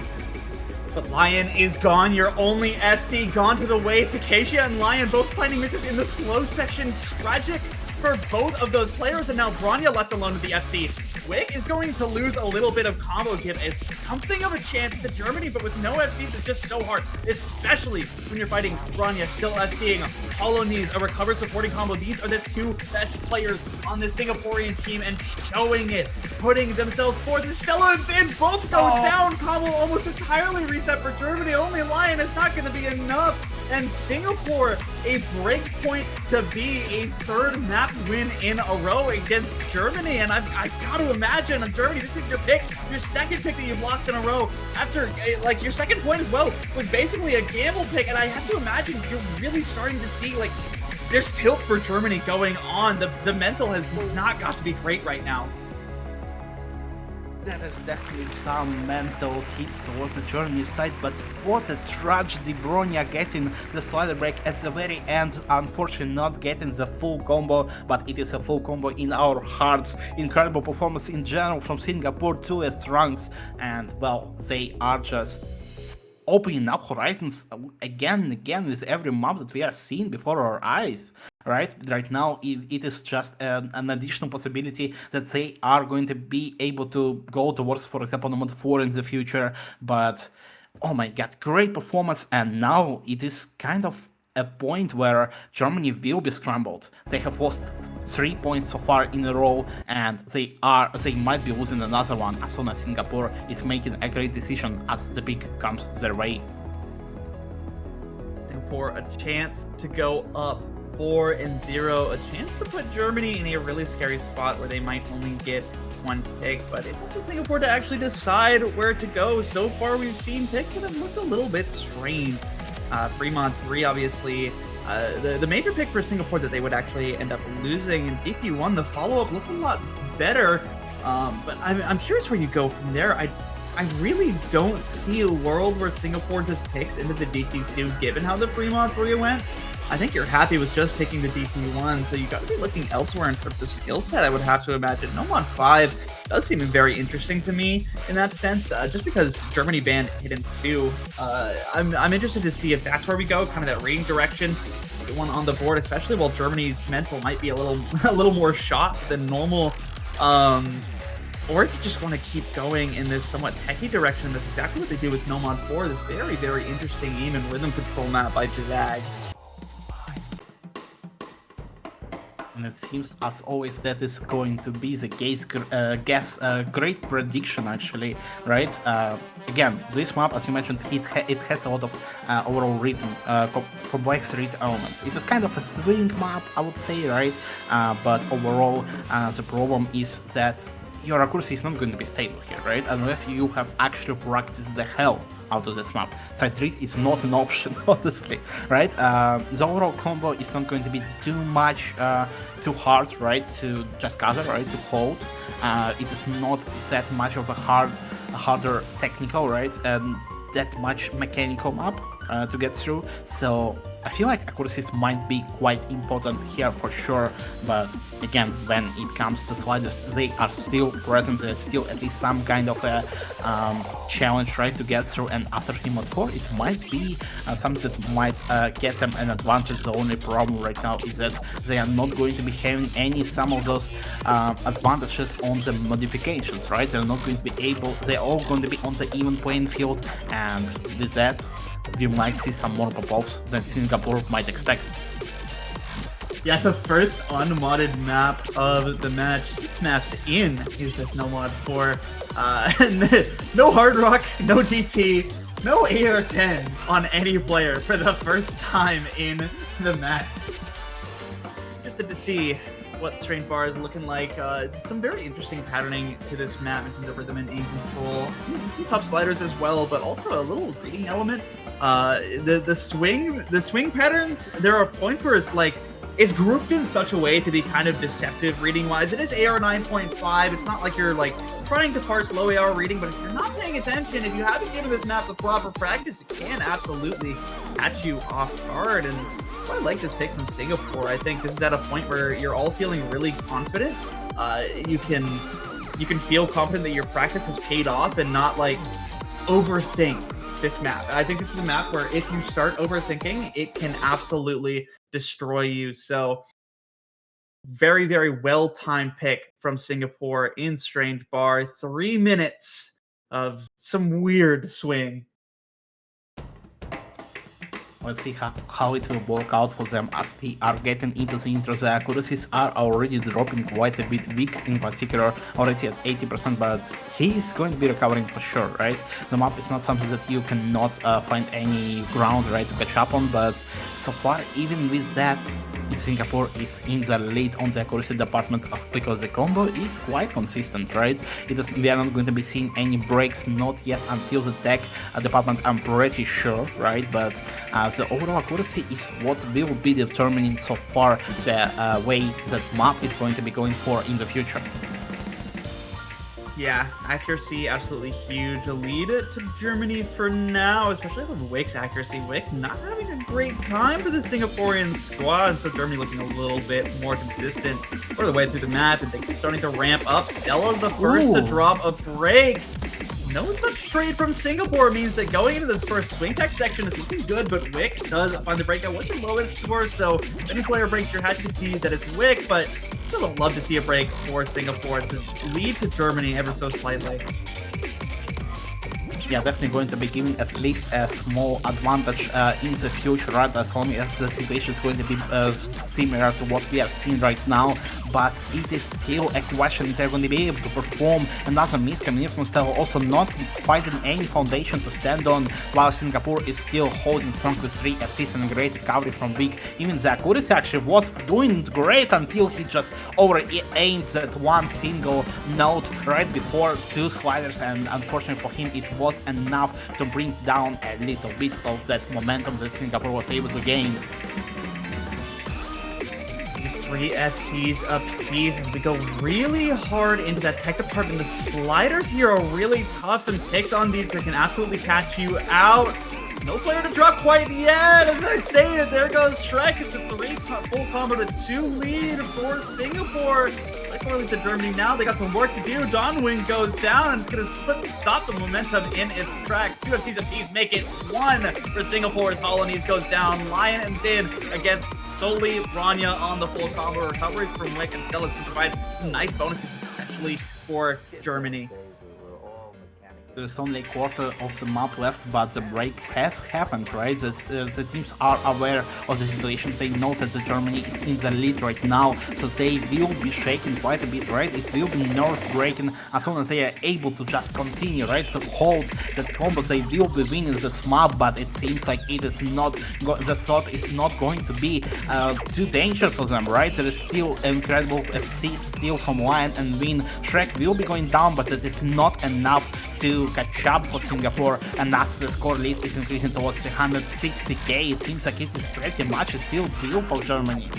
But Lion is gone, your only FC gone to the waste. Acacia and Lion both finding misses in the slow section. Tragic for both of those players, and now Bronya left alone with the FC. Wig is going to lose a little bit of combo give as something of a chance to Germany, but with no FCs, it's just so hard, especially when you're fighting Bronya, still FCing Hollow Knees, a recovered supporting combo. These are the 2 best players on the Singaporean team and showing it, putting themselves forth. Stella and Finn both go down. Combo almost entirely reset for Germany. Only Lion is not going to be enough. And Singapore, a break point to be a 3rd map win in a row against Germany. And I've got to imagine, Germany, this is your pick, your 2nd pick that you've lost in a row. After, like, your 2nd point as well was basically a gamble pick. And I have to imagine you're really starting to see, like, there's tilt for Germany going on. The mental has not got to be great right now. There is definitely some mental hits towards the Germany side, but what a tragedy. Bronya getting the slider break at the very end, unfortunately not getting the full combo, but it is a full combo in our hearts. Incredible performance in general from Singapore, 2 ranks, and well, they are just opening up horizons again and again with every map that we are seeing before our eyes. Right now, it is just an additional possibility that they are going to be able to go towards, for example, number 4 in the future. But oh my god, great performance, and now it is kind of a point where Germany will be scrambled. They have lost 3 points so far in a row, and they might be losing another one as soon as Singapore is making a great decision as the pick comes their way. For a chance to go up 4-0, a chance to put Germany in a really scary spot where they might only get 1 pick, but it's up to Singapore to actually decide where to go. So far, we've seen picks that have looked a little bit strange. Fremont 3, obviously, the major pick for Singapore that they would actually end up losing, and DP1, the follow-up looked a lot better, but I'm curious where you go from there. I really don't see a world where Singapore just picks into the DP2, given how the Fremont 3 went. I think you're happy with just picking the DP1, so you got to be looking elsewhere in terms of skill set, I would have to imagine. Nomon 5 does seem very interesting to me in that sense, just because Germany banned Hidden 2. I'm interested to see if that's where we go, kind of that rating direction. The one on the board, especially while Germany's mental might be a little more shot than normal. Or if you just want to keep going in this somewhat techie direction, that's exactly what they do with Nomon 4, this very, very interesting aim and rhythm control map by Jazag. And it seems, as always, that is going to be the case. Great prediction, actually, right? Again, this map, as you mentioned, it has a lot of overall written, complex read elements. It is kind of a swing map, I would say, right? But overall, the problem is that your accuracy is not going to be stable here, right? Unless you have actually practiced the hell out of this map. Side read is not an option, honestly, right? The overall combo is not going to be too hard, right? To just gather, right? To hold. It is not that much of a harder technical, right? And that much mechanical map to get through. So I feel like accuracies might be quite important here for sure, but again, when it comes to sliders, they are still present. There's still at least some kind of a challenge, right, to get through. And after Team Mode 4, it might be something that might get them an advantage. The only problem right now is that they are not going to be having some of those advantages on the modifications, right? They're not going to be able. They're all going to be on the even playing field, and with that, we might see some more pop-offs than Singapore might expect. Yeah, the first unmodded map of the match. 6 maps in is just no mod 4. No Hard Rock, no DT, no AR-10 on any player for the first time in the match. Interested to see what Strange Bar is looking like. Some very interesting patterning to this map in terms of rhythm and aim control. Some tough sliders as well, but also a little reading element. The swing patterns, there are points where it's like, it's grouped in such a way to be kind of deceptive reading wise. It is AR 9.5. It's not like you're like trying to parse low AR reading, but if you're not paying attention, if you haven't given this map the proper practice, it can absolutely catch you off guard. And I like this pick from Singapore. I think this is at a point where you're all feeling really confident. You can feel confident that your practice has paid off and not like overthink this map. I think this is a map where if you start overthinking, it can absolutely destroy you. So very, very well-timed pick from Singapore in Strange Bar. 3 minutes of some weird swing. Let's see how it will work out for them as they are getting into the intro. The accuracies are already dropping quite a bit. Vic in particular already at 80%, but he is going to be recovering for sure, right? The map is not something that you cannot find any ground, right, to catch up on, but so far, even with that, Singapore is in the lead on the accuracy department because the combo is quite consistent, right? We are not going to be seeing any breaks, not yet until the tech department, I'm pretty sure, right? But the overall accuracy is what will be determining so far the way that map is going to be going for in the future. Yeah, accuracy absolutely huge. A lead to Germany for now, especially with Wick's accuracy. Wick not having a great time for the Singaporean squad, so Germany looking a little bit more consistent for the way through the map, and things starting to ramp up. Stella's the first to drop a break. No such trade from Singapore means that going into this first swing tech section is looking good, but Wick does find the break. That was your lowest score, so if any player breaks, you're happy to see that it's Wick, but still would love to see a break for Singapore to lead to Germany ever so slightly. Yeah, definitely going to be giving at least a small advantage in the future, right? As long as the situation is going to be similar to what we are seeing right now. But it is still a question if they're going to be able to perform another miscommunication from Stella, also not finding any foundation to stand on, while Singapore is still holding strong with 3 assists and a great recovery from Vic. Even the accuracy actually was doing great until he just over-aimed that one single note right before 2 sliders, and unfortunately for him it was enough to bring down a little bit of that momentum that Singapore was able to gain. 3 SCs apiece as we go really hard into that tech department. The sliders here are really tough. Some picks on these that can absolutely catch you out. No player to drop quite yet. As I say it, there goes Shrek. It's a 3 full combo to 2 lead for Singapore. Like to Germany now, they got some work to do. Donwing goes down, and it's going to stop the momentum in its tracks. 2 FCs apiece make it 1 for Singapore's Hollanese goes down. Lion and Din against solely Rania on the full combo. Recoveries from Wick and Stella can provide some nice bonuses, especially for Germany. There's only a quarter of the map left, but the break has happened, right? The teams are aware of the situation. They know that Germany is in the lead right now, so they will be shaking quite a bit, right? It will be nerve-breaking as soon as they are able to just continue, right? To hold that combo, they will be winning this map, but it seems like it is not, the thought is not going to be too dangerous for them, right? There is still incredible FC still from Lion and Win. Shrek will be going down, but it is not enough to catch up for Singapore, and as the score lead is increasing towards 360k, it seems like it is pretty much a sealed deal for Germany.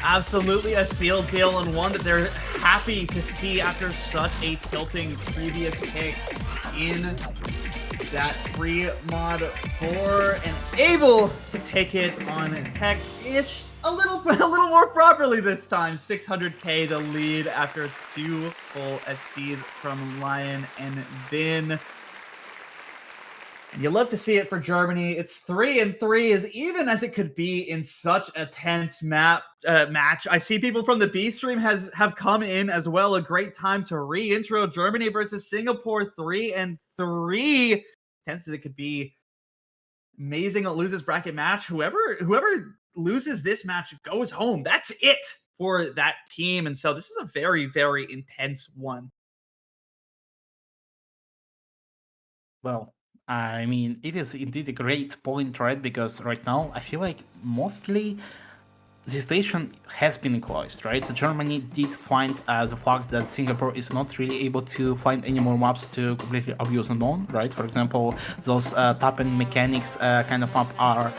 Absolutely a sealed deal, and one that they're happy to see after such a tilting previous pick in that free mod 4 and able to take it on tech-ish a little more properly this time. 600k the lead after 2 full SCs from Lion and Vin. You love to see it for Germany. It's 3-3, as even as it could be in such a tense match. I see people from the B stream have come in as well. A great time to re-intro Germany versus Singapore. 3-3, tense as it could be. Amazing loses bracket match. Whoever loses this match goes home. That's it for that team. And so this is a very, very intense one. Well, I mean, it is indeed a great point, right? Because right now, I feel like mostly the situation has been equalized, right? So Germany did find the fact that Singapore is not really able to find any more maps to completely abuse and on, right? For example, those tap-in mechanics kind of map are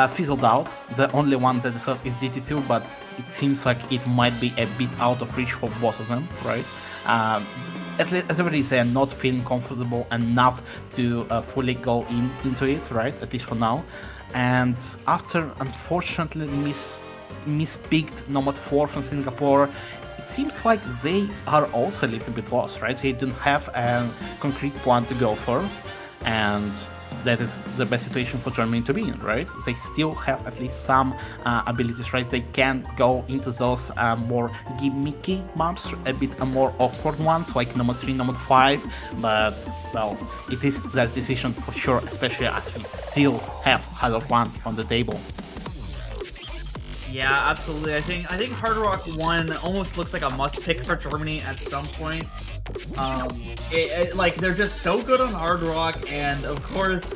fizzled out. The only one that is left is DT2, but it seems like it might be a bit out of reach for both of them, right? At least they are not feeling comfortable enough to fully go into it, right? At least for now. And after unfortunately mispicked Nomad 4 from Singapore, it seems like they are also a little bit lost, right? They don't have a concrete plan to go for, and that is the best situation for Germany to be in, right? They still have at least some abilities, right? They can go into those more gimmicky maps, a bit more awkward ones, like Nomad 3, Nomad 5, but, well, it is their decision for sure, especially as we still have Halo 1 on the table. Yeah, absolutely. I think Hard Rock 1 almost looks like a must pick for Germany at some point. Like they're just so good on Hard Rock, and of course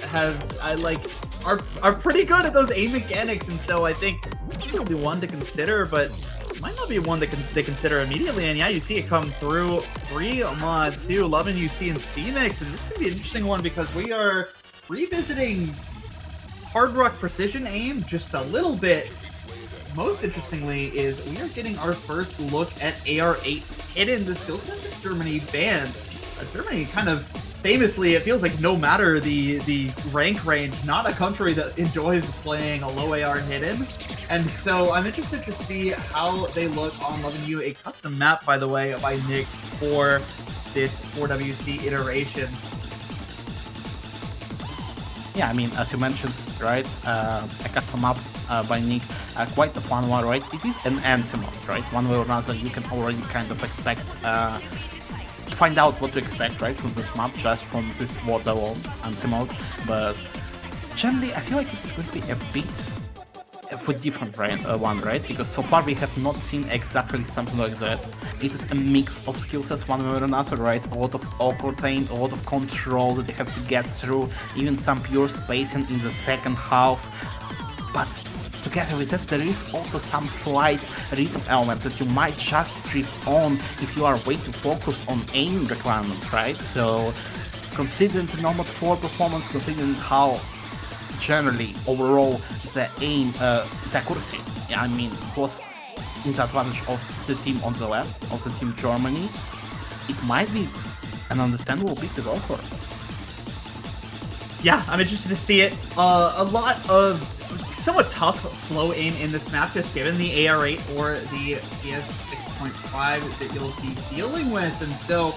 are pretty good at those aim mechanics, and so I think it'll be one to consider, but might not be one that they consider immediately. And yeah, you see it come through. 3 mod 2, loving UC and C-Mix, and this is gonna be an interesting one because we are revisiting Hard Rock precision aim just a little bit. Most interestingly is we are getting our first look at AR8 hidden, the skill set that Germany banned. Germany kind of famously, it feels like no matter the rank range, not a country that enjoys playing a low AR hidden. And so I'm interested to see how they look on Loving You, a custom map, by the way, by Nick for this 4WC iteration. Yeah, I mean, as you mentioned, right, a custom map by Nick, quite a fun one, right? It is an anti-mode, right? One way or another, you can already kind of expect, find out what to expect, right, from this map, just from this water wall anti-mode. But generally, I feel like it's going to be a bit of a different one, right? Because so far we have not seen exactly something like that. It is a mix of skill sets one way or another, right? A lot of awkward aim, a lot of control that they have to get through, even some pure spacing in the second half. But together with that, there is also some slight rhythm elements that you might just trip on if you are way too focused on aim requirements, right? So, considering the Nomad 4 performance, considering how generally overall the aim, the accuracy, I mean, was in the advantage of the team on the left, of the team Germany, it might be an understandable pick to go for. Yeah, I'm interested to see it. A lot of somewhat tough flow aim in this map, just given the AR8 or the CS 6.5 that you'll be dealing with, and so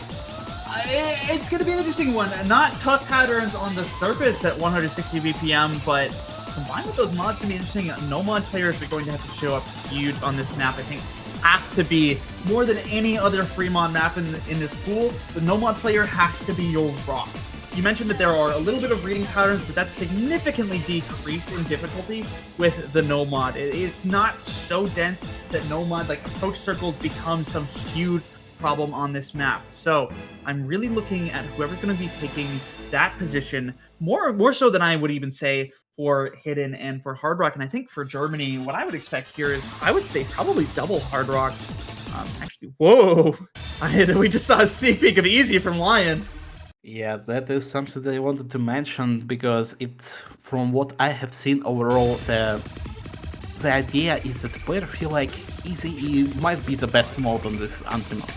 it's going to be an interesting one. Not tough patterns on the surface at 160 BPM, but combined with those mods, it's going to be interesting. No mod players are going to have to show up huge on this map. I think have to be more than any other free mod map in this pool. The no mod player has to be your rock. You mentioned that there are a little bit of reading patterns, but that's significantly decreased in difficulty with the no mod. It's not so dense that no mod, like approach circles, becomes some huge problem on this map. So I'm really looking at whoever's going to be taking that position more so than I would even say for Hidden and for Hard Rock. And I think for Germany, what I would expect here is, I would say probably double Hard Rock. Actually, whoa! We just saw a sneak peek of Easy from Lion. Yeah, that is something that I wanted to mention, because from what I have seen overall, the idea is that players feel like Easy might be the best mode on this anti-mode.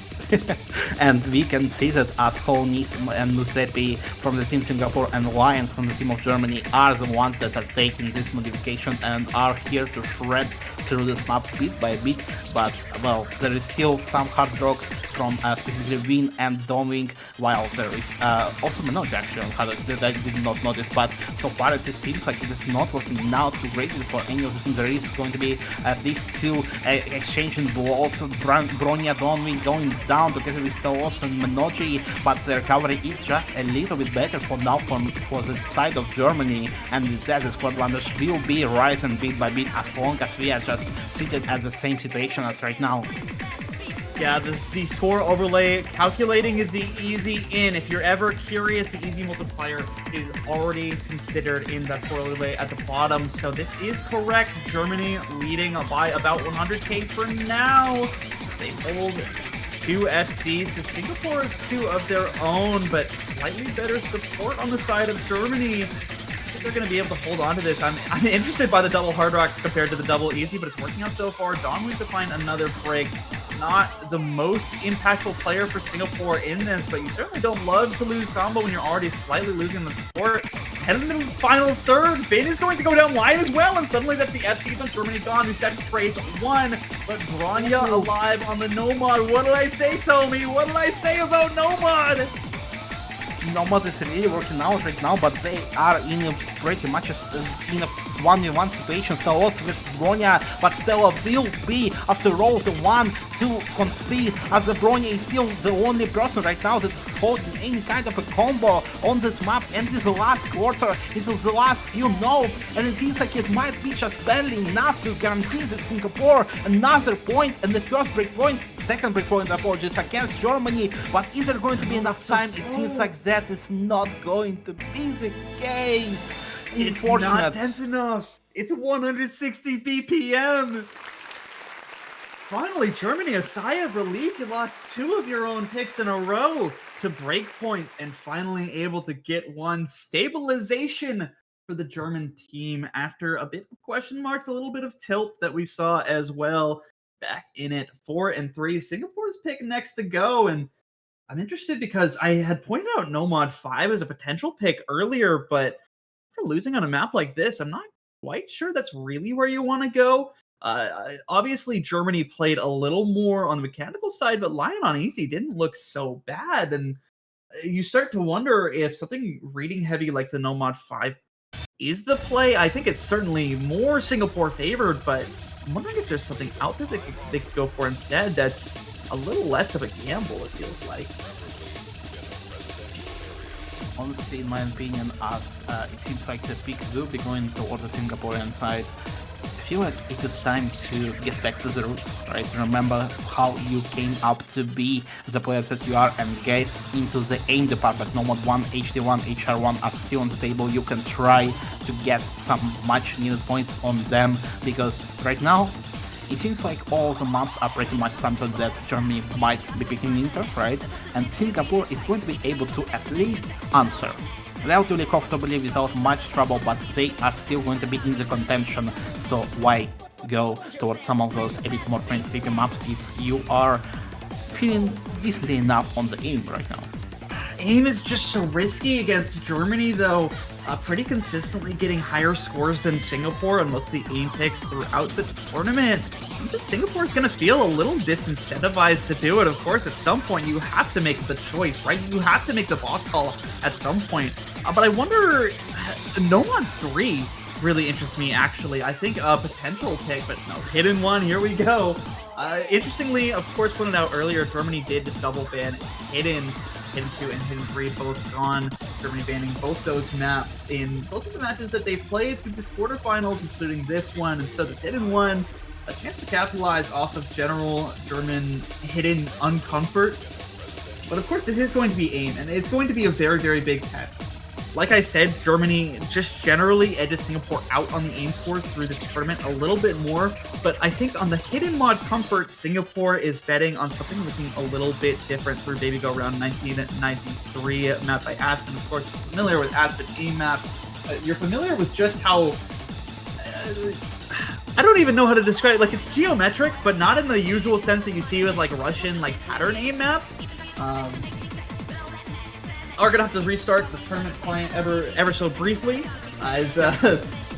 And we can see that as Holnis and Musepi from the team Singapore and Lion from the team of Germany are the ones that are taking this modification and are here to shred through this map bit by bit. But well, there is still some hard rocks from specifically Win and Donwing, while there is also Menotti actually on hard that I did not notice. But so far it seems like it is not working out too greatly for any of the teams. There is going to be at least two exchanging blows. Bronya Donwing going down together with Taos and Menotti, but the recovery is just a little bit better for now for the side of Germany, and with that the squad wonders will be rising bit by bit as long as we are just seated at the same situation as right now. Yeah, the score overlay calculating is the easy in. If you're ever curious, the easy multiplier is already considered in that score overlay at the bottom. So this is correct. Germany leading by about 100k for now. They hold 2 FCs to Singapore's 2 of their own, but slightly better support on the side of Germany. I think they're going to be able to hold on to this. I'm interested by the double hard rocks compared to the double easy, but it's working out so far. Donwing to find another break. Not the most impactful player for Singapore in this, but you certainly don't love to lose combo when you're already slightly losing the support. Heading into the final third, Bin is going to go down line as well, and suddenly that's the FCs on Germany gone, who set trades 1, but Bronya alive on the Nomad. What did I say, Tommy? What did I say about Nomad? Nomad is really working out right now, but they are in a pretty much in a 1v1 situation. Stella versus Bronya, but Stella will be, after all, the one to concede, as the Bronya is still the only person right now that's holding any kind of a combo on this map, and it is the last quarter, it is the last few nodes, and it feels like it might be just barely enough to guarantee that Singapore another point, and the first breakpoint, second breakpoint, apologies, against Germany. But is there going to be enough time? It seems like that is not going to be the case. It's not dense enough. It's 160 BPM. Finally, Germany, a sigh of relief. You lost 2 of your own picks in a row to breakpoints and finally able to get one stabilization for the German team after a bit of question marks, a little bit of tilt that we saw as well. Back in it, 4 and 3. Singapore's pick next to go, and I'm interested because I had pointed out Nomad 5 as a potential pick earlier, but after losing on a map like this, I'm not quite sure that's really where you want to go. Obviously, Germany played a little more on the mechanical side, but Lion on easy didn't look so bad, and you start to wonder if something reading heavy like the Nomad 5 is the play. I think it's certainly more Singapore favored, but I'm wondering if there's something out there that they could go for instead that's a little less of a gamble, it feels like. Honestly, in my opinion, as it seems like the pick will be going toward the Singaporean side, I feel like it is time to get back to the roots, right? Remember how you came up to be the players that you are and get into the aim department. Nomad 1, HD1, HR1 are still on the table. You can try to get some much needed points on them, because right now it seems like all the maps are pretty much something that Germany might be picking into, right? And Singapore is going to be able to at least answer relatively comfortably without much trouble, but they are still going to be in the contention, so why go towards some of those a bit more tricky maps if you are feeling decently enough on the aim right now? Aim is just so risky against Germany, though. Pretty consistently getting higher scores than Singapore on most of the aim picks throughout the tournament. I think that Singapore is going to feel a little disincentivized to do it. Of course, at some point, you have to make the choice, right? You have to make the boss call at some point. But I wonder, Nomad 3 really interests me, actually. I think a potential pick, but no, hidden one, here we go. Interestingly, of course, pointed out earlier, Germany did double ban Hidden 2 and Hidden 3 both gone. Germany banning both those maps in both of the matches that they've played through this quarterfinals, including this one. And so this Hidden one, a chance to capitalize off of general German Hidden uncomfort. But of course, it is going to be aim, and it's going to be a very, very big test. Like I said, Germany just generally edges Singapore out on the aim scores through this tournament a little bit more, but I think on the hidden mod comfort, Singapore is betting on something looking a little bit different through Baby Go Round 1993 map by Aspen. Of course, you're familiar with Aspen aim maps. You're familiar with just how I don't even know how to describe it. Like, it's geometric, but not in the usual sense that you see with like Russian like pattern aim maps. Are gonna have to restart the tournament client ever so briefly, as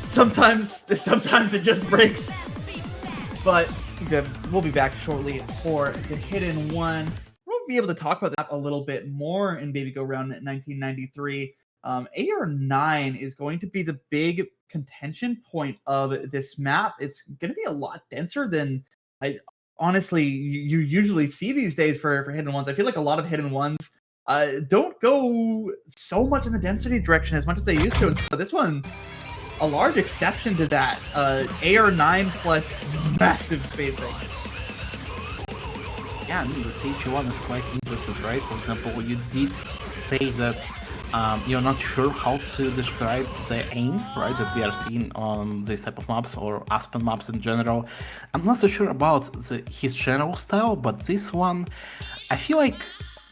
sometimes it just breaks. But we'll be back shortly for the hidden one. We'll be able to talk about that a little bit more in Baby Go Round 1993. AR9 is going to be the big contention point of this map. It's going to be a lot denser than honestly you usually see these days for hidden ones. I feel like a lot of hidden ones don't go so much in the density direction as much as they used to. And so this one, a large exception to that. AR9 plus massive spacing. Yeah, I mean, the CH1 is quite interesting, right? For example, you did say that you're not sure how to describe the aim, right, that we are seeing on this type of maps or Aspen maps in general. I'm not so sure about his general style, but this one, I feel like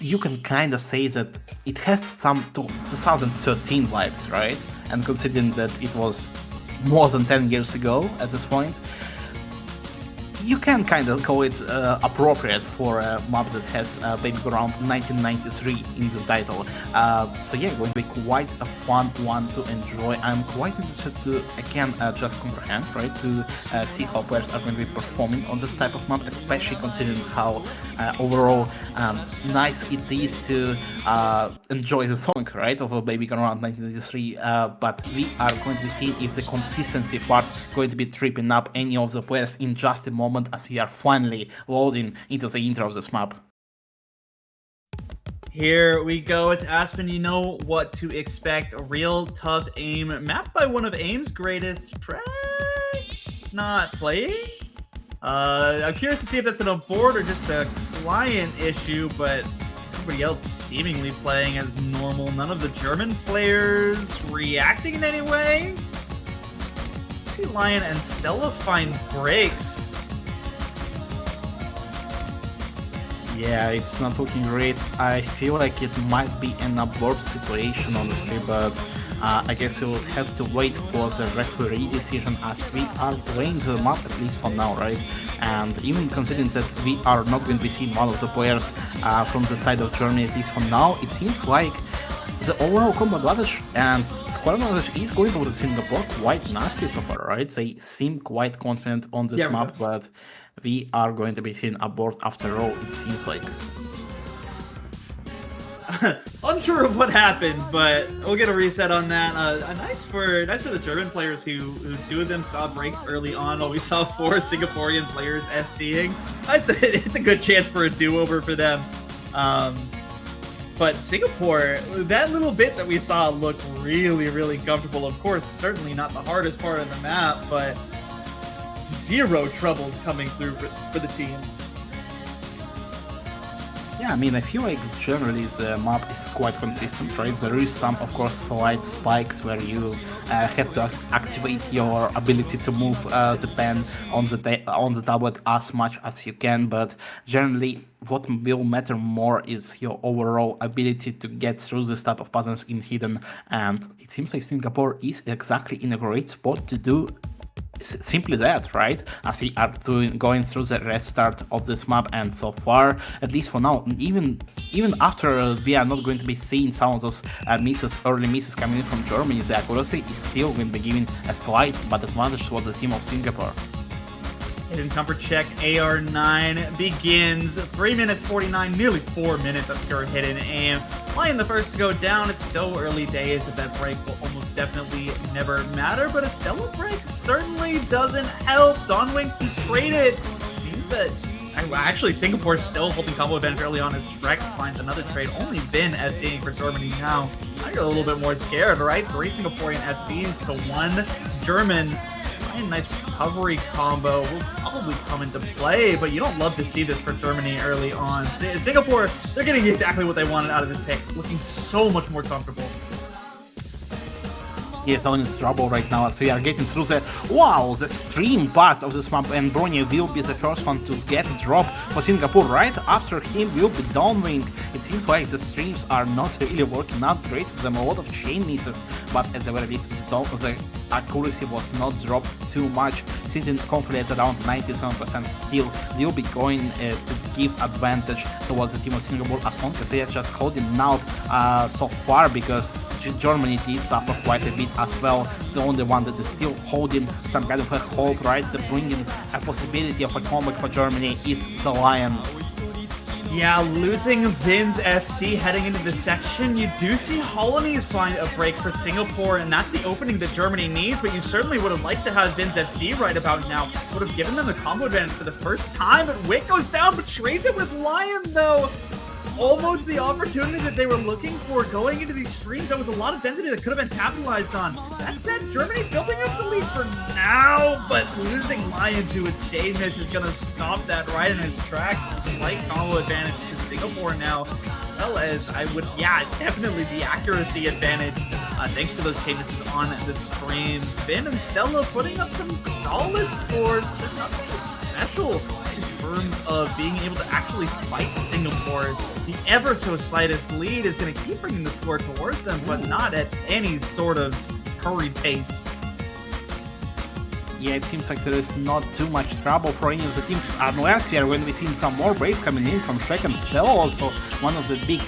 you can kind of say that it has some 2013 vibes, right? And considering that it was more than 10 years ago at this point, you can kind of call it appropriate for a map that has Baby Go Round 1993 in the title. So yeah, going to be quite a fun one to enjoy. I'm quite interested to, again, just comprehend, right, to see how players are going to be performing on this type of map, especially considering how overall nice it is to enjoy the song, right, of a Baby Go Round 1993, but we are going to see if the consistency part is going to be tripping up any of the players in just a moment, as we are finally loading into the intro of this map. Here we go. It's Aspen. You know what to expect. A real tough aim map by one of AIM's greatest tracks. Not playing. I'm curious to see if that's an abort or just a client issue, but everybody else seemingly playing as normal. None of the German players reacting in any way. See Lion and Stella find breaks. Yeah, it's not looking great. I feel like it might be an abort situation, honestly, but I guess we'll have to wait for the referee decision, as we are playing the map, at least for now, right? And even considering that we are not going to be seeing one of the players from the side of Germany, at least for now, it seems like the overall combo advantage and squad advantage is going over to Singapore quite nicely so far, right? They seem quite confident on this map, but we are going to be seeing abort after all, it seems like. Unsure of what happened, but we'll get a reset on that. Nice for the German players who two of them saw breaks early on, while we saw 4 Singaporean players FCing. It's a good chance for a do-over for them. But Singapore, that little bit that we saw looked really, really comfortable. Of course, certainly not the hardest part of the map, but zero troubles coming through for the team. Yeah, I mean, I feel like generally the map is quite consistent, right? There is some, of course, slight spikes where you have to activate your ability to move the pen on the tablet as much as you can, but generally what will matter more is your overall ability to get through this type of patterns in hidden, and it seems like Singapore is exactly in a great spot to do simply that, right? As we are going through the restart of this map, and so far, at least for now, even after we are not going to be seeing some of those early misses coming in from Germany, the accuracy is still going to be giving a slight but advantage towards the team of Singapore. Hidden comfort check AR9 begins. 3 minutes 49, nearly 4 minutes of pure hidden aim. Lion the first to go down. It's so early days that break will almost definitely never matter, but a stellar break certainly doesn't help. Dawnwing to trade it. Means that actually Singapore's still holding combo advantage early on as Shrek finds another trade. Only been FCing for Germany now. I get a little bit more scared, right? 3 Singaporean FCs to 1 German. Nice recovery combo will probably come into play, but you don't love to see this for Germany early on. Singapore, they're getting exactly what they wanted out of this pick, looking so much more comfortable. Yes, on in trouble right now as we are getting through the the stream part of this map, and Brony will be the first one to get dropped for Singapore. Right after him will be Dawnwing. It seems like the streams are not really working out great for them, a lot of chain misses, but at the very least the accuracy was not dropped too much, sitting comfortably at around 97% still. They'll be going to give advantage towards the team of Singapore as long as they are just holding out so far, because Germany did suffer quite a bit as well. The only one that is still holding some kind of a hope, right, to bringing a possibility of a comeback for Germany is the Lion. Yeah, losing Vin's SC heading into this section, you do see Hollanese find a break for Singapore, and that's the opening that Germany needs, but you certainly would have liked to have Vin's FC right about now. Would have given them the combo advantage for the first time, but Wick goes down, but trades it with Lion, though. Almost the opportunity that they were looking for going into these streams. That was a lot of density that could have been capitalized on. That said, Germany building up the lead for now, but losing Lion to a J-miss is going to stop that right in its tracks. Slight combo advantage to Singapore now. Well as I would, yeah, definitely the accuracy advantage. Thanks to those J-misses on the streams. Vin and Stella putting up some solid scores, but nothing special in terms of being able to actually fight Singapore. The ever so slightest lead is going to keep bringing the score towards them, but not at any sort of hurried pace. Yeah, it seems like there is not too much trouble for any of the teams, unless we are going to be seeing some more breaks coming in from second. Still also one of the big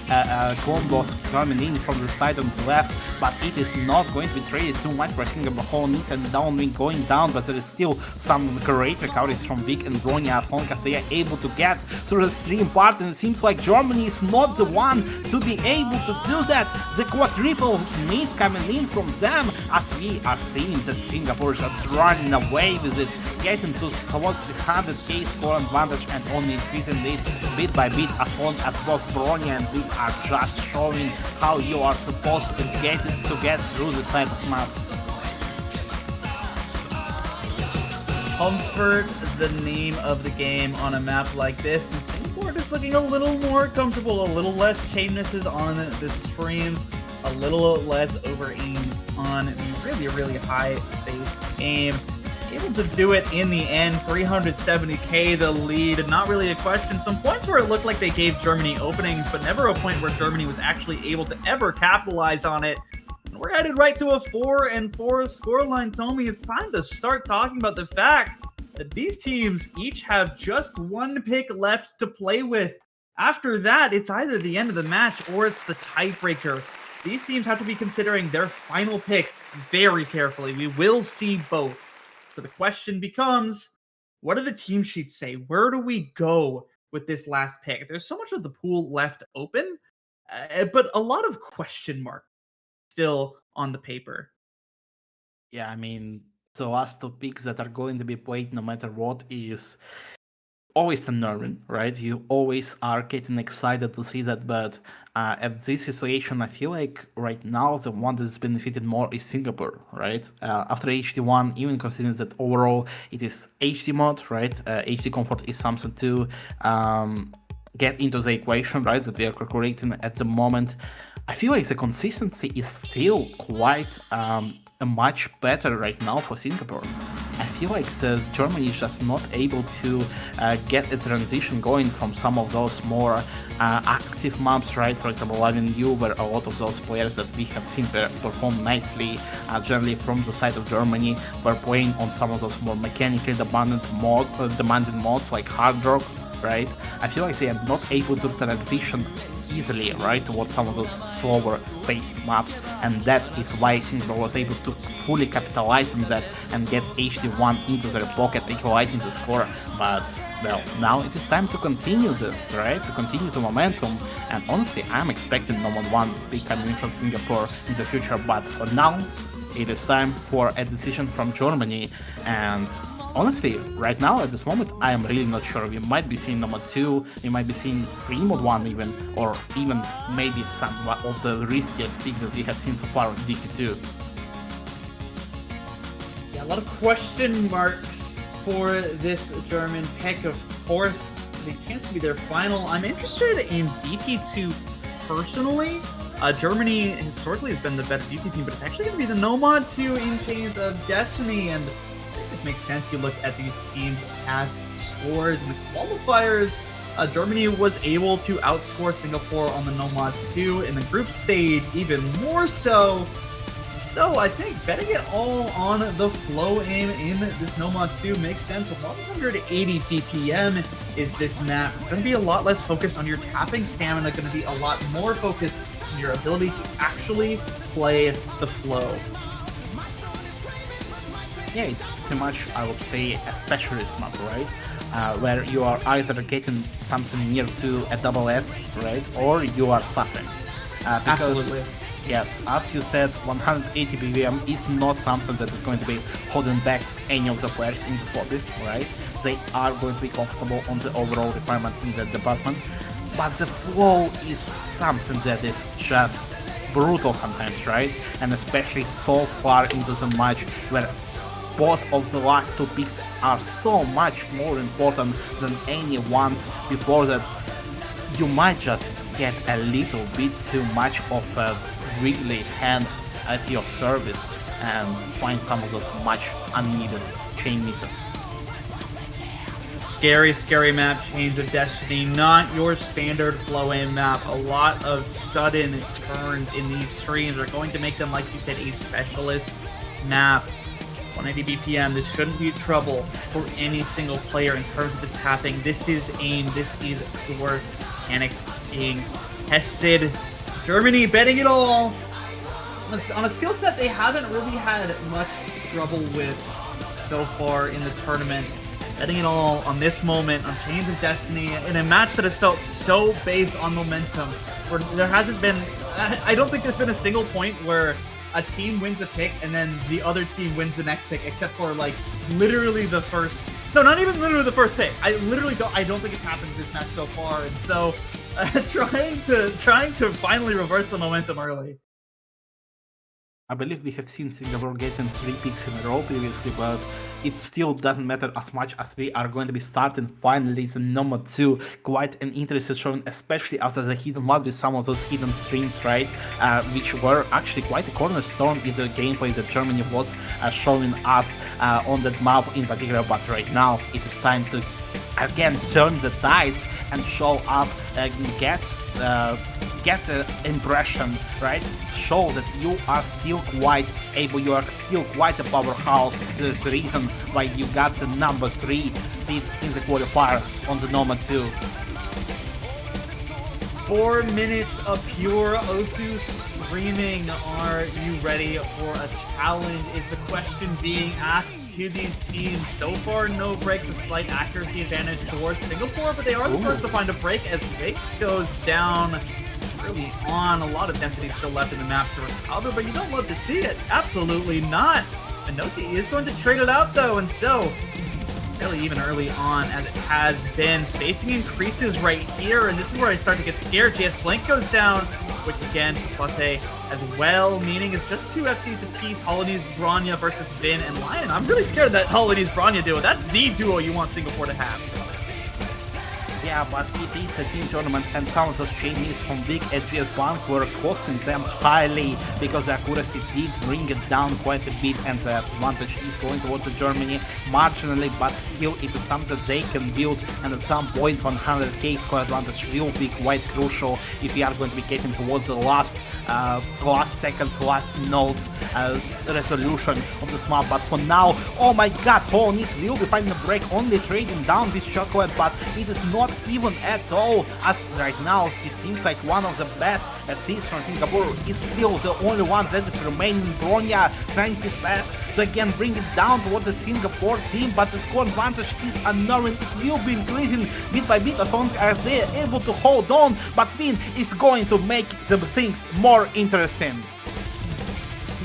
combos coming in from the side on the left, but it is not going to be traded too much for Singapore. Whole needs and downwind going down, but there is still some great recoveries from Vic and Bronya as long as they are able to get through the stream part, and it seems like Germany is not the one to be able to do that. The quadruple miss coming in from them, as we are seeing that Singapore is just running away with it, getting to towards the 100k score advantage and only increasing this bit by bit as long as both Bronya and Vic are just showing how you are supposed to get through this type of map. Comfort, the name of the game on a map like this, and Singapore just looking a little more comfortable, a little less chainnesses on the stream, a little less over aims on the really high space game. Able to do it in the end, 370k the lead, not really a question. Some points where it looked like they gave Germany openings, but never a point where Germany was actually able to ever capitalize on it. And we're headed right to a 4-4 scoreline. Tommy, it's time to start talking about the fact that these teams each have just one pick left to play with. After that, it's either the end of the match or it's the tiebreaker. These teams have to be considering their final picks very carefully. We will see both. So the question becomes, what do the team sheets say? Where do we go with this last pick? There's so much of the pool left open, but a lot of question marks still on the paper. Yeah, I mean, the last two picks that are going to be played no matter what is always unnerving, right? You always are getting excited to see that, but at this situation, I feel like right now the one that's benefited more is Singapore, right? After HD1, even considering that overall it is HD mode, right? HD comfort is something to get into the equation, right? That we are calculating at the moment. I feel like the consistency is still quite much better right now for Singapore. I feel like Germany is just not able to get a transition going from some of those more active maps, right? For example, Live U, where a lot of those players that we have seen perform nicely, generally from the side of Germany, were playing on some of those more mechanically demanding modes like Hard Rock, right? I feel like they are not able to transition easily, right, towards some of those slower paced maps, and that is why Singapore was able to fully capitalize on that and get HD1 into their pocket, equalizing the score. But well, now it is time to continue this, right, to continue the momentum, and honestly I'm expecting number one big coming in from Singapore in the future, but for now it is time for a decision from Germany. And honestly, right now, at this moment, I am really not sure. We might be seeing number 2, we might be seeing free mode 1 even, or even maybe some of the riskiest picks that we have seen so far on DT2. Yeah, a lot of question marks for this German pick. Of course, they can't be their final. I'm interested in DT2 personally. Germany historically has been the better DT team, but it's actually going to be the Nomad 2 in Chains of Destiny, and this makes sense. You look at these teams' past scores in the qualifiers. Germany was able to outscore Singapore on the Nomad 2 in the group stage, even more so. so I think betting it all on the flow aim in this Nomad 2 makes sense. 180 BPM is this map. Going to be a lot less focused on your tapping stamina, going to be a lot more focused on your ability to actually play the flow. Yeah, it's pretty much, I would say, a specialist map, right? Where you are either getting something near to a double S, right? Or you are suffering. Absolutely. Yes, as you said, 180 BPM is not something that is going to be holding back any of the players in this lobby, right? They are going to be comfortable on the overall requirement in that department, but the flow is something that is just brutal sometimes, right? And especially so far into the match where both of the last two picks are so much more important than any ones before that. You might just get a little bit too much of a really hand at your service and find some of those much unneeded chain misses. Scary, scary map, Chains of Destiny, not your standard flow aim map. A lot of sudden turns in these streams are going to make them, like you said, a specialist map. 180 BPM, this shouldn't be trouble for any single player in terms of the tapping. This is aim, this is pure mechanics being tested. Germany betting it all on a skill set they haven't really had much trouble with so far in the tournament. Betting it all on this moment, on Chains of Destiny, in a match that has felt so based on momentum, where there hasn't been, I don't think there's been a single point where a team wins a pick and then the other team wins the next pick, except for like literally the first, no, not even literally the first pick. I don't think it's happened this match so far, and so trying to finally reverse the momentum early. I believe we have seen Singapore getting 3 picks in a row previously, but it still doesn't matter as much as we are going to be starting finally the Nomad 2. Quite an interesting showing, especially after the hidden mud with some of those hidden streams, right? Which were actually quite a cornerstone in the gameplay that Germany was showing us on that map in particular. But right now, it is time to again turn the tides and show up, get the impression, right? Show that you are still quite able, you are still quite a powerhouse. This is the reason why you got the number 3 seed in the qualifiers on the Nomad 2. 4 minutes of pure Osu screaming. Are you ready for a challenge? Is the question being asked to these teams. So far, no breaks, a slight accuracy advantage towards Singapore, but they are the first to find a break as Vake goes down early on. A lot of density still left in the map to recover, but you don't love to see it. Absolutely not. Minoki is going to trade it out though, and so fairly even early on as it has been. Spacing increases right here, and this is where I start to get scared. JS Blank goes down, which again, Plate as well, meaning it's just 2 FCs apiece. Hollanese Bronya versus Vin and Lion. I'm really scared of that Hollanese Bronya duo. That's the duo you want Singapore to have. Yeah, but it is a team tournament, and some of those changes from Big at GS Bank were costing them highly because the accuracy did bring it down quite a bit, and the advantage is going towards Germany marginally, but still it is something that they can build, and at some point 100k score advantage will be quite crucial if we are going to be getting towards the last seconds, last notes resolution of this map. But for now, oh my god, Hollanese will be finding a break, only trading down this chocolate, but it is not even at all, as right now it seems like one of the best FCs from Singapore is still the only one that is remaining. Bronya trying his best to again bring it down towards the Singapore team, but the score advantage is unknown. It will be increasing bit by bit as long as they are able to hold on, but Finn is going to make the things more interesting.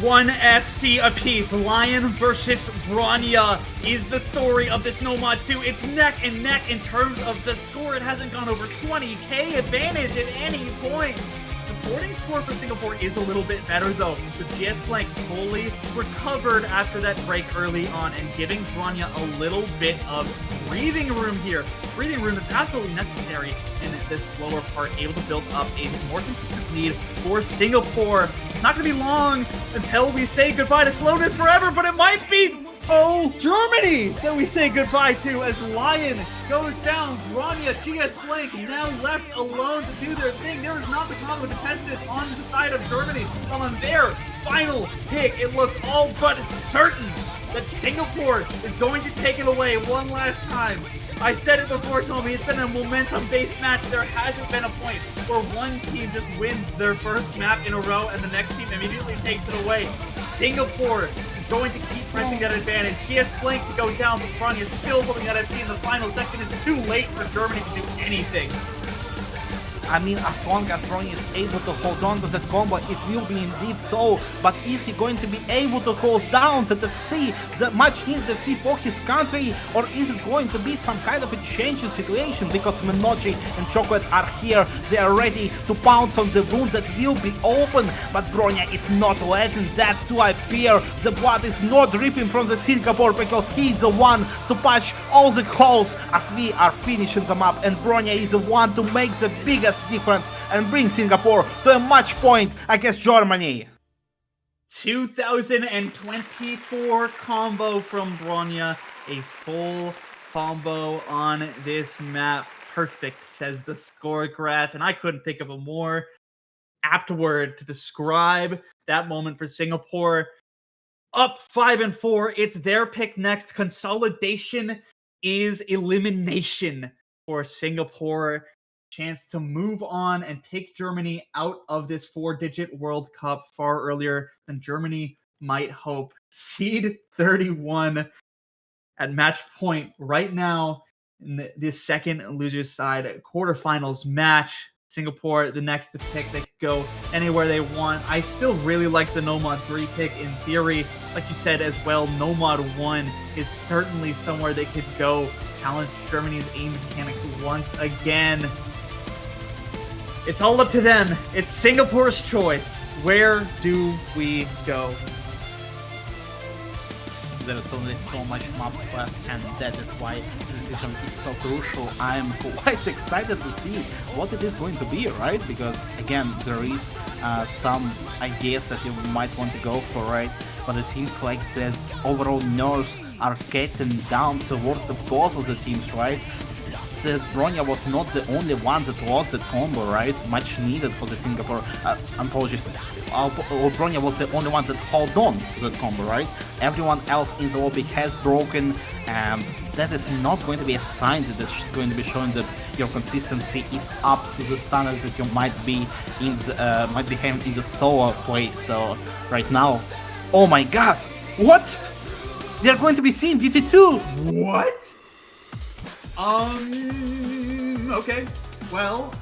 1 FC apiece. Lion versus Bronya is the story of this Nomad 2. It's neck and neck in terms of the score. It hasn't gone over 20k advantage at any point. The boarding score for Singapore is a little bit better though. The GS Blank fully recovered after that break early on and giving Bronya a little bit of breathing room here. Breathing room that's absolutely necessary in this slower part, able to build up a more consistent lead for Singapore. It's not going to be long until we say goodbye to slowness forever, but it might be, oh, Germany that we say goodbye to as Lion goes down. Bronya, GS Blank now left alone to do their thing. There is not the combo to test contestants on the side of Germany. On their final pick, it looks all but certain that Singapore is going to take it away one last time. I said it before, Tommy, it's been a momentum-based match. There hasn't been a point where one team just wins their first map in a row and the next team immediately takes it away. Singapore is going to keep pressing that advantage. She has flanked to go down, but Bronya is still holding that FC in the final second. It's too late for Germany to do anything. I mean, as long as Bronya is able to hold on to that combo, it will be indeed so. But is he going to be able to hold down that FC, the much needed FC for his country? Or is it going to be some kind of a changing situation? Because Minoji and Chocolate are here, they are ready to pounce on the wound that will be open. But Bronya is not letting that to appear. The blood is not dripping from the Singapore because he is the one to patch all the holes as we are finishing them up. And Bronya is the one to make the biggest difference and bring Singapore to a match point against Germany. 2024 combo from Bronya, a full combo on this map. Perfect, says the score graph, and I couldn't think of a more apt word to describe that moment for Singapore. Up 5-4, it's their pick next. Consolidation is elimination for Singapore. Chance to move on and take Germany out of this 4-digit World Cup far earlier than Germany might hope. Seed 31 at match point right now in this second loser's side quarterfinals match. Singapore, the next to pick. They could go anywhere they want. I still really like the Nomad 3 pick in theory. Like you said as well, Nomad 1 is certainly somewhere they could go. Challenge Germany's aim mechanics once again. It's all up to them. It's Singapore's choice. Where do we go? There's only so much maps left, and that is why the decision is so crucial. I'm quite excited to see what it is going to be, right? Because again, there is some ideas that you might want to go for, right? But it seems like the overall nerves are getting down towards the both of the teams, right? That Bronya was not the only one that lost the combo, right? Much needed for the Singapore. Apologies. Bronya was the only one that held on to the combo, right? Everyone else in the lobby has broken, and that is not going to be a sign that is going to be showing that your consistency is up to the standard that you might be in the, having in the solo play. So right now, oh my god, what? They are going to be seeing DT2. What? Okay. Well,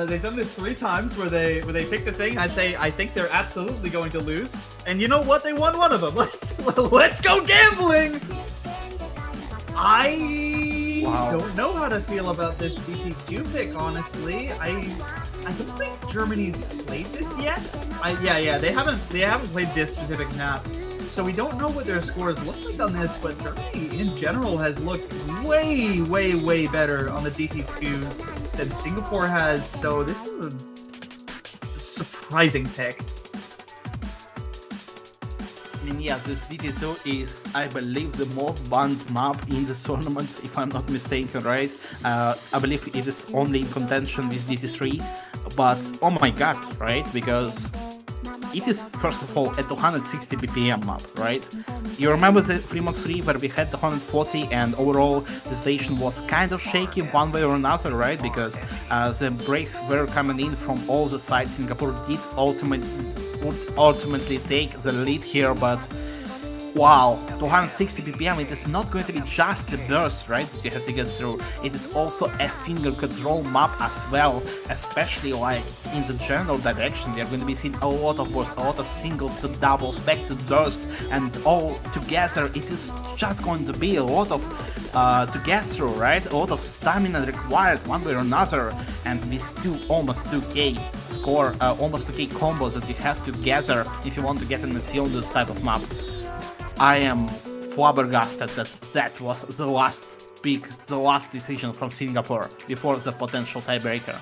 they've done this 3 times where they pick the thing. I say I think they're absolutely going to lose. And you know what? They won one of them. Let's go gambling. I don't know how to feel about this DT2 pick, honestly. I don't think Germany's played this yet. Yeah, they haven't played this specific map. So we don't know what their scores look like on this, but Germany in general has looked way, way, way better on the DT2s than Singapore has. So this is a surprising pick. I mean, yeah, this DT2 is, I believe, the most banned map in the tournament, if I'm not mistaken, right? I believe it is only in contention with DT3, but oh my god, right? Because it is, first of all, a 260 BPM map, right? You remember the Fremont 3 where we had 240 and overall the station was kind of shaky one way or another, right? Because the breaks were coming in from all the sides. Singapore did ultimately take the lead here, but wow, 260 BPM, it is not going to be just a burst, right, that you have to get through. It is also a finger control map as well, especially like in the general direction. You're going to be seeing a lot of bursts, a lot of singles to doubles, back to burst, and all together it is just going to be a lot of to get through, right? A lot of stamina required one way or another, and with still almost 2k score, almost 2k combos that you have to gather if you want to get an FC on this type of map. I am flabbergasted that was the last pick, the last decision from Singapore before the potential tiebreaker.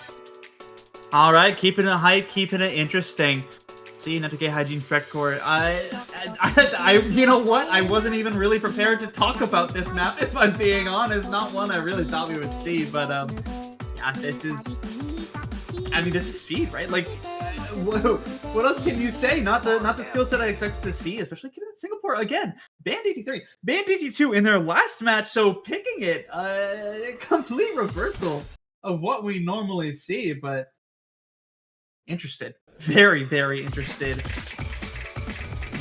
All right, keeping it hype, keeping it interesting. See, not to get hygiene backcourt. You know what? I wasn't even really prepared to talk about this map, if I'm being honest. Not one I really thought we would see, but yeah, this is I mean, this is speed, right? Like, what else can you say? Not the skill set I expected to see, especially given that Singapore again banned DT3, banned DT2 in their last match. So picking it, a complete reversal of what we normally see. But interested, very interested.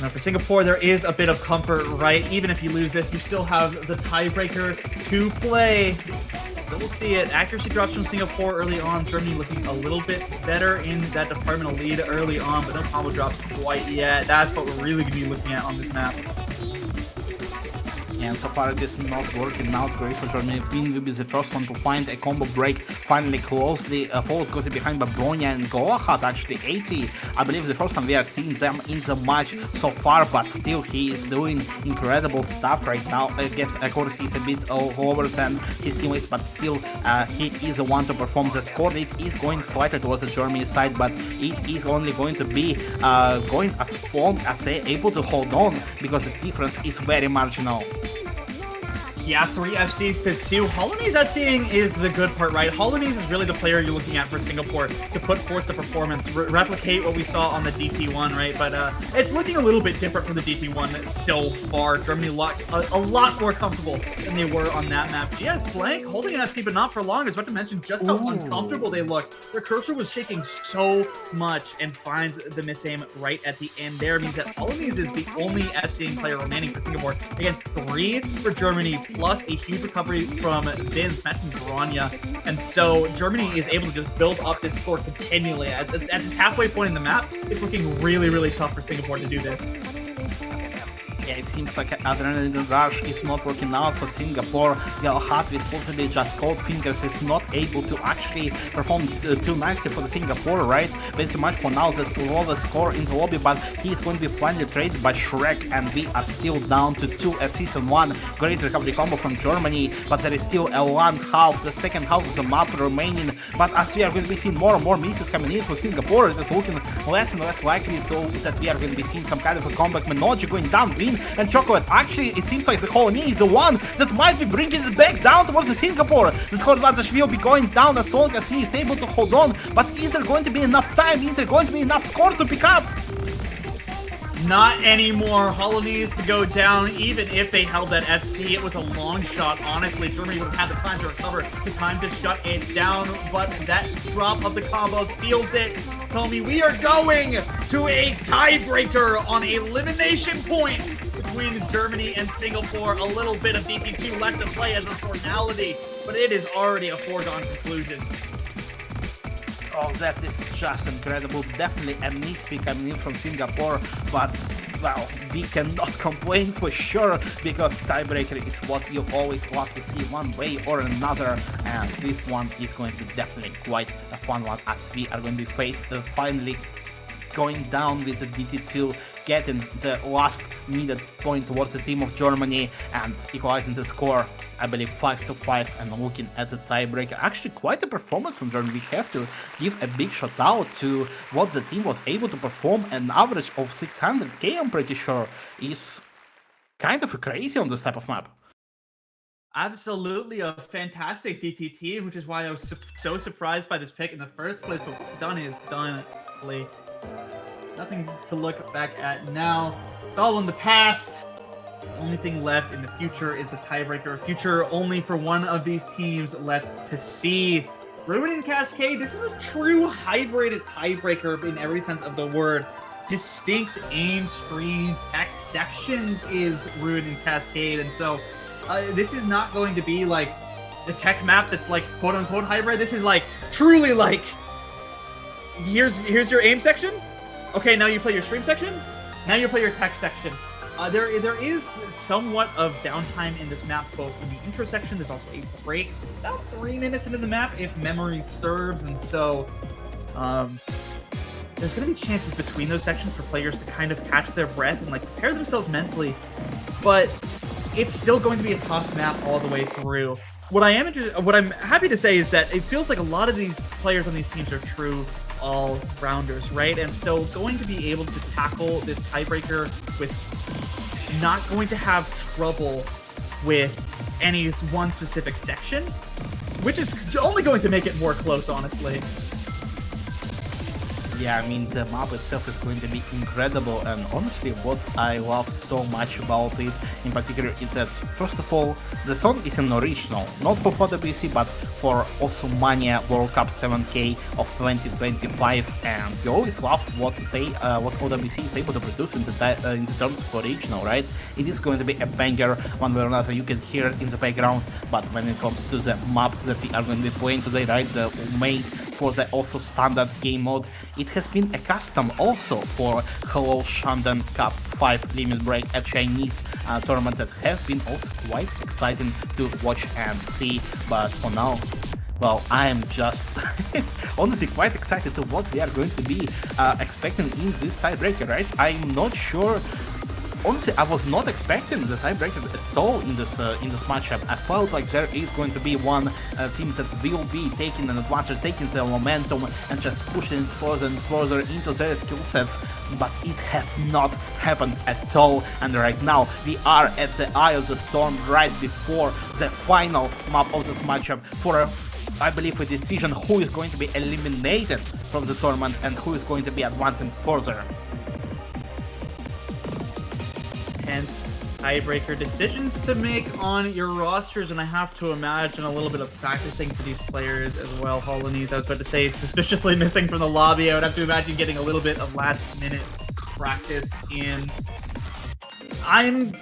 Now for Singapore, there is a bit of comfort, right? Even if you lose this, you still have the tiebreaker to play. So we'll see it. Accuracy drops from Singapore early on. Germany looking a little bit better in that departmental lead early on, but no combo drops quite yet. That's what we're really going to be looking at on this map. And so far it is not working out great for Germany. Finn will be the first one to find a combo break, finally closely followed closely behind by Bronya and Goahat, actually 80. I believe the first time we are seeing them in the match so far, but still he is doing incredible stuff right now. I guess accuracy is a bit lower than his teammates, but still he is the one to perform the score. It is going slightly towards the Germany side, but it is only going to be going as long as they're able to hold on, because the difference is very marginal. Yeah, 3 FCs to 2. Hollanese FCing is the good part, right? Hollanese is really the player you're looking at for Singapore to put forth the performance, replicate what we saw on the DP1, right? But it's looking a little bit different from the DP1 so far. Germany looked a lot more comfortable than they were on that map. GS Blank holding an FC, but not for long. I was about to mention just how uncomfortable they looked. Their cursor was shaking so much and finds the misaim right at the end there. It means that Hollanese is the only FCing player remaining for Singapore against 3 for Germany, plus a huge recovery from Vince, matching Bronya. And so Germany is able to just build up this score continually. At this halfway point in the map, it's looking really tough for Singapore to do this. Yeah, it seems like Adrenaline Rush is not working out for Singapore. Goahat with possibly just cold fingers is not able to actually perform too nicely for the Singapore, right? Pretty much for now the slowest score in the lobby, but he is going to be finally traded by Shrek, and we are still down to 2 at season 1. Great recovery combo from Germany, but there is still a the second half of the map remaining. But as we are going to be seeing more and more misses coming in for Singapore, it is looking less and less likely that we are going to be seeing some kind of a comeback. Menoji going down, Win and Chocolate. Actually, it seems like the Hollanese is the one that might be bringing it back down towards the Singapore. The Khorvatashvili will be going down as long as he is able to hold on, but is there going to be enough time? Is there going to be enough score to pick up? Not anymore. Hollanese to go down, even if they held that FC. It was a long shot. Honestly, Germany would have had the time to recover, the time to shut it down, but that drop of the combo seals it. Tell me, we are going to a tiebreaker on elimination point between Germany and Singapore. A little bit of DP2 left to play as a formality, but it is already a foregone conclusion. Oh, that is just incredible. Definitely a mispick coming in from Singapore, but well, we cannot complain for sure, because tiebreaker is what you always love to see one way or another, and this one is going to be definitely quite a fun one, as we are going to be faced finally going down with the DT2, getting the last needed point towards the team of Germany and equalizing the score, I believe 5-5, and looking at the tiebreaker. Actually quite a performance from Germany. We have to give a big shout out to what the team was able to perform. An average of 600k, I'm pretty sure, is kind of crazy on this type of map. Absolutely a fantastic DTT, which is why I was so surprised by this pick in the first place, but done is done. Nothing to look back at now. It's all in the past. The only thing left in the future is the tiebreaker. Future only for one of these teams left to see. Ruin and Cascade, this is a true hybrid tiebreaker in every sense of the word. Distinct aim, stream, tech sections is Ruin and Cascade, and so this is not going to be like the tech map that's like quote-unquote hybrid. This is like truly like, here's your aim section. Okay, now you play your stream section. Now you play your tech section. There is somewhat of downtime in this map, both in the intro section. There's also a break about 3 minutes into the map, if memory serves, and so there's going to be chances between those sections for players to kind of catch their breath and like prepare themselves mentally. But it's still going to be a tough map all the way through. What I'm happy to say is that it feels like a lot of these players on these teams are true all-rounders, right? And so going to be able to tackle this tiebreaker with not going to have trouble with any one specific section, which is only going to make it more close, honestly. Yeah, I mean, the map itself is going to be incredible, and honestly, what I love so much about it, in particular, is that, first of all, the song is an original, not for 4WC, but for also Mania World Cup 7K of 2025, and you always love what 4WC is able to produce in the terms of original, right? It is going to be a banger, one way or another, you can hear it in the background, but when it comes to the map that we are going to be playing today, right, the made for the also standard game mode, it has been a custom also for Hello Shandong Cup 5 Limit Break, a Chinese tournament that has been also quite exciting to watch and see, but for now, well, I am just honestly quite excited to what we are going to be expecting in this tiebreaker, right? I'm not sure. Honestly, I was not expecting the tiebreaker at all in this matchup. I felt like there is going to be one team that will be taking an advantage, taking the momentum, and just pushing it further and further into their skill sets. But it has not happened at all. And right now, we are at the Eye of the Storm, right before the final map of this matchup for I believe a decision who is going to be eliminated from the tournament and who is going to be advancing further. Hence, tiebreaker decisions to make on your rosters, and I have to imagine a little bit of practicing for these players as well. Holonies, I was about to say, suspiciously missing from the lobby. I would have to imagine getting a little bit of last-minute practice in. I'm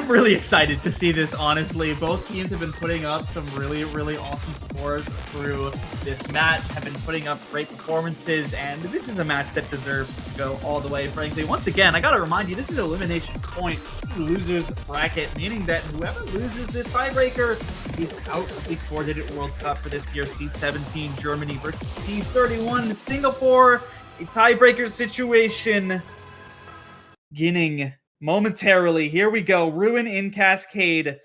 really excited to see this, honestly. Both teams have been putting up some really, really awesome scores through this match, have been putting up great performances, and this is a match that deserves to go all the way, frankly. Once again, I gotta remind you, this is elimination point, losers bracket, meaning that whoever loses this tiebreaker is out of the 4-digit World Cup for this year. Seed 17, Germany versus Seed 31, Singapore. A tiebreaker situation beginning momentarily. Here we go. Ruin in Cascade.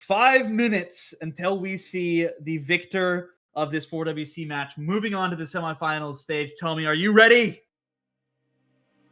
5 minutes until we see the victor of this 4WC match moving on to the semifinals stage. Tommy, are you ready?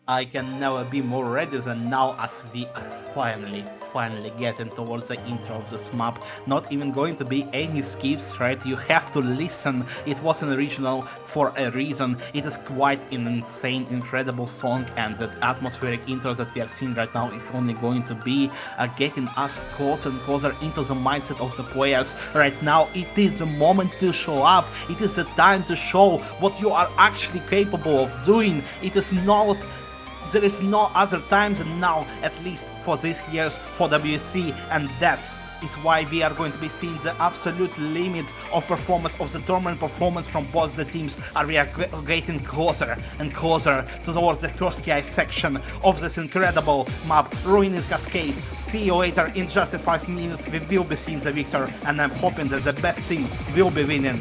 I can never be more ready than now, as we are finally getting towards the intro of this map. Not even going to be any skips, right? You have to listen. It was an original for a reason. It is quite an insane, incredible song, and that atmospheric intro that we are seeing right now is only going to be getting us closer and closer into the mindset of the players. Right now, it is the moment to show up. It is the time to show what you are actually capable of doing. It is not... There is no other time than now, at least for this year's 4WC, and that is why we are going to be seeing the absolute limit of performance, of the tournament performance from both the teams, and we are getting closer and closer towards the first KI section of this incredible map, Ruin in Cascade. See you later. In just 5 minutes we will be seeing the victor, and I'm hoping that the best team will be winning.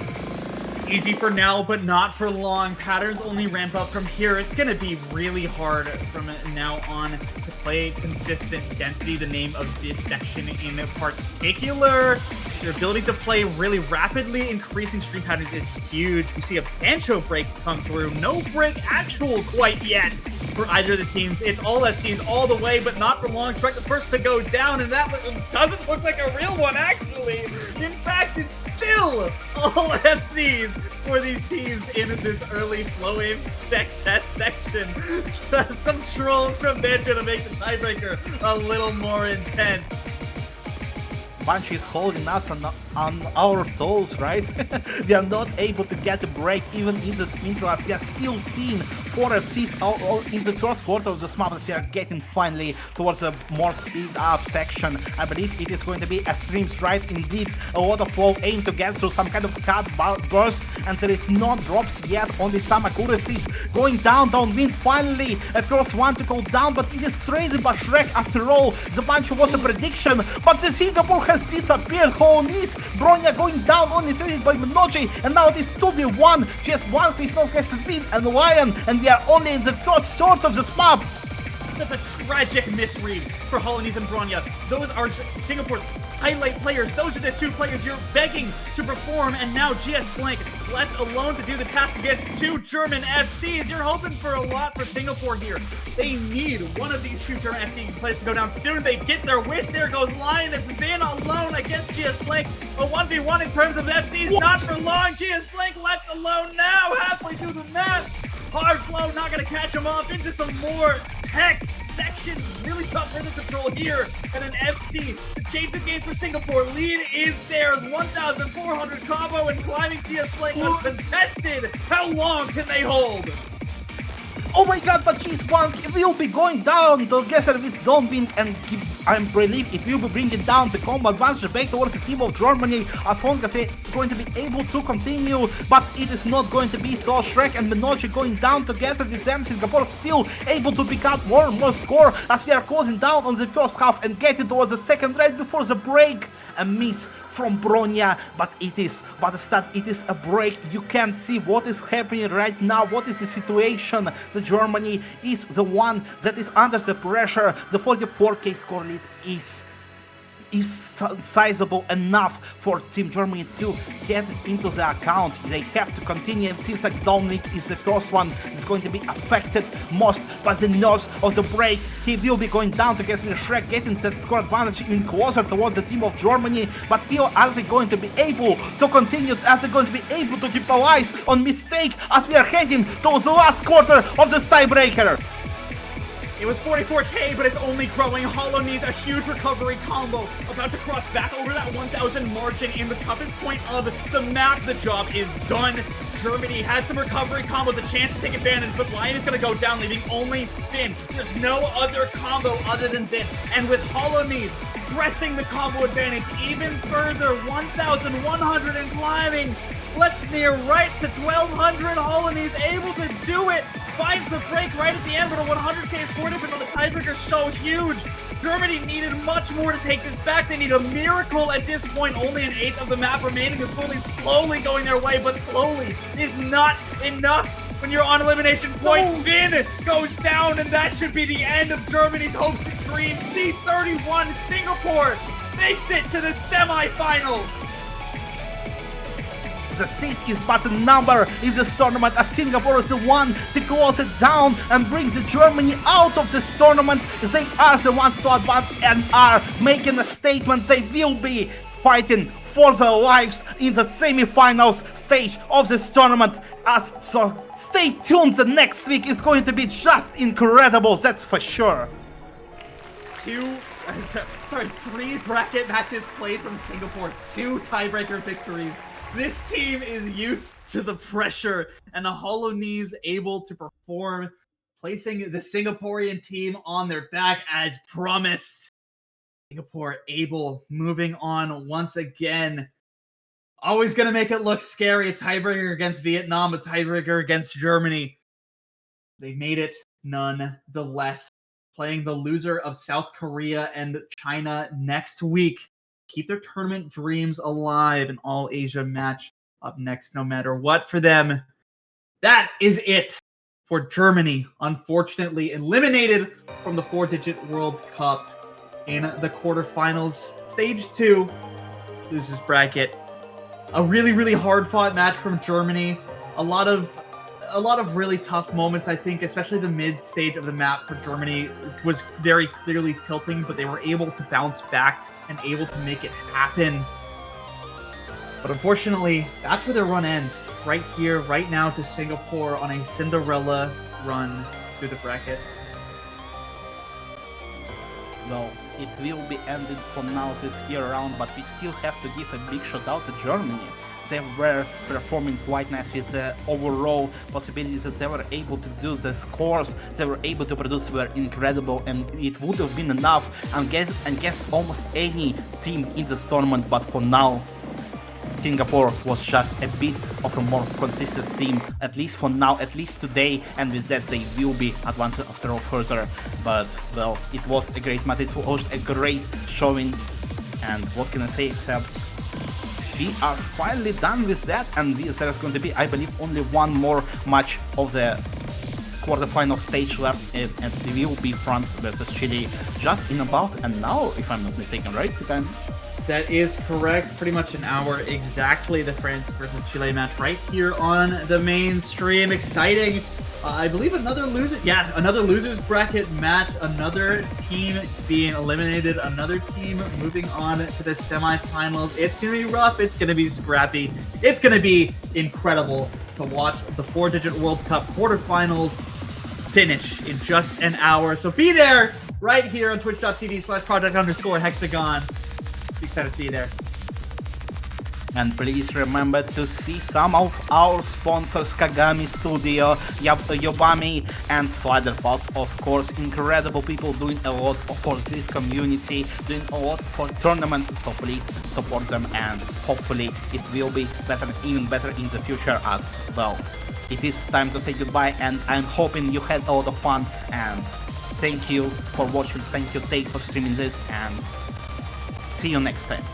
Easy for now, but not for long. Patterns only ramp up from here. It's going to be really hard from now on to play consistent density, the name of this section in particular. Your ability to play really rapidly increasing stream patterns is huge. We see a Bancho break come through. No break actual quite yet for either of the teams. It's all FCs all the way, but not for long. Strike the first to go down, and that doesn't look like a real one, actually. In fact, it's still all FCs for these teams in this early flow wave deck test section. So, some trolls from Bancho to make the tiebreaker a little more intense. Bunch is holding us on our toes, right? We are not able to get a break even in this intro, as we are still seeing 4 FCs all in the first quarter of this map, as we are getting finally towards a more speed up section. I believe it is going to be a stream strike indeed, a lot of flow aim to get through some kind of cut burst, and there is no drops yet, only some accuracies going downwind. Finally a first one to go down, but it is traded by Shrek after all. The bunch was a prediction, but the Singapore has disappeared. Holonies, Bronya going down, only traded by Minoji, and now it is 2v1. Just one face no has been and Lion, and we are only in the first third of this map. That's a tragic misread for Holonies and Bronya. Those are Singapore's highlight players. Those are the two players you're begging to perform, and now GS Blank left alone to do the task against two German FCs. You're hoping for a lot for Singapore here. They need one of these two German FC players to go down soon. They get their wish. There goes Lion. It's been alone against GS Blank. A 1v1 in terms of FCs, not for long. GS Blank left alone now, halfway through the match. Hard flow, not gonna catch him off into some more tech sections. Really tough rhythm control here, and an FC to change the game for Singapore. Lead is theirs, 1,400 combo and climbing TS Sling uncontested. How long can they hold? Oh my god, but she's one. It will be going down together with Donbin, and I'm relieved it will be bringing down the combo advantage back towards the team of Germany as long as they're going to be able to continue, but it is not going to be so. Shrek and Minochi going down together with them. Singapore still able to pick up more and more score as we are closing down on the first half and getting towards the second right before the break. A miss from Bronya, but it is a break. You can see what is happening right now, what is the situation. The Germany is the one that is under the pressure. The 44k score lead is sizable enough for Team Germany to get into the account. They have to continue. It seems like Dominic is the first one that's going to be affected most by the nerves of the break. He will be going down together with Shrek, getting that score advantage even closer towards the team of Germany. But are they going to be able to continue? Are they going to be able to capitalize on mistake as we are heading towards the last quarter of this tiebreaker? It was 44k, but it's only growing. Hollow needs a huge recovery combo. About to cross back over that 1,000 margin in the toughest point of the map. The job is done. Germany has some recovery combo, the chance to take advantage, but Lion is going to go down, leaving only Finn. There's no other combo other than this. And with Hollow knees pressing the combo advantage even further, 1,100 and climbing. Let's near right to 1,200. Hollow knees able to do it. Finds the break right at the end, but a 100k score difference on the tiebreaker is so huge. Germany needed much more to take this back. They need a miracle at this point. Only an eighth of the map remaining. Is slowly going their way, but slowly is not enough. When you're on elimination point, Finn goes down, and that should be the end of Germany's hopes and dreams. C31 Singapore makes it to the semifinals. The seed is but a number in this tournament, as Singapore is the one to close it down and bring the Germany out of this tournament. They are the ones to advance and are making a statement. They will be fighting for their lives in the semi-finals stage of this tournament. So stay tuned, the next week is going to be just incredible, that's for sure. 3 bracket matches played from Singapore, 2 tiebreaker victories. This team is used to the pressure, and the Hollow Knees able to perform, placing the Singaporean team on their back as promised. Singapore able, moving on once again. Always going to make it look scary. A tiebreaker against Vietnam, a tiebreaker against Germany. They made it nonetheless. Playing the loser of South Korea and China next week. Keep their tournament dreams alive. An All-Asia match up next no matter what for them. That is it for Germany. Unfortunately eliminated from the 4-digit World Cup in the quarterfinals. Stage 2 losers bracket. A really, really hard-fought match from Germany. A lot of really tough moments, I think, especially the mid-stage of the map for Germany was very clearly tilting, but they were able to bounce back and able to make it happen. But unfortunately, that's where their run ends. Right here, right now to Singapore on a Cinderella run through the bracket. No, it will be ended from now this year round, but we still have to give a big shout out to Germany. They were performing quite nice with the overall possibilities that they were able to do. The scores they were able to produce were incredible, and it would have been enough against almost any team in this tournament. But for now, Singapore was just a bit of a more consistent team, at least for now, at least today, and with that they will be advancing after all further. But well, it was a great match, it was a great showing, and what can I say except we are finally done with that, and there's going to be, I believe, only one more match of the quarterfinal stage left, and it will be France versus Chile just in about an hour, if I'm not mistaken, right, Ben? That is correct. Pretty much an hour exactly. The France versus Chile match right here on the main stream. Exciting. I believe another loser. Yeah, another losers bracket match. Another team being eliminated. Another team moving on to the semifinals. It's going to be rough. It's going to be scrappy. It's going to be incredible. to watch the 4-digit World Cup quarterfinals finish in just an hour. So be there right here on twitch.tv/project_hexagon. Be excited to see you there. And please remember to see some of our sponsors, Kagami Studio, Yobami, and Slider Pulse. Of course, incredible people doing a lot for this community, doing a lot for tournaments, so please support them, and hopefully it will be better, even better in the future as well. It is time to say goodbye, and I'm hoping you had a lot of fun, and thank you for watching, thank you Tate for streaming this, and see you next time.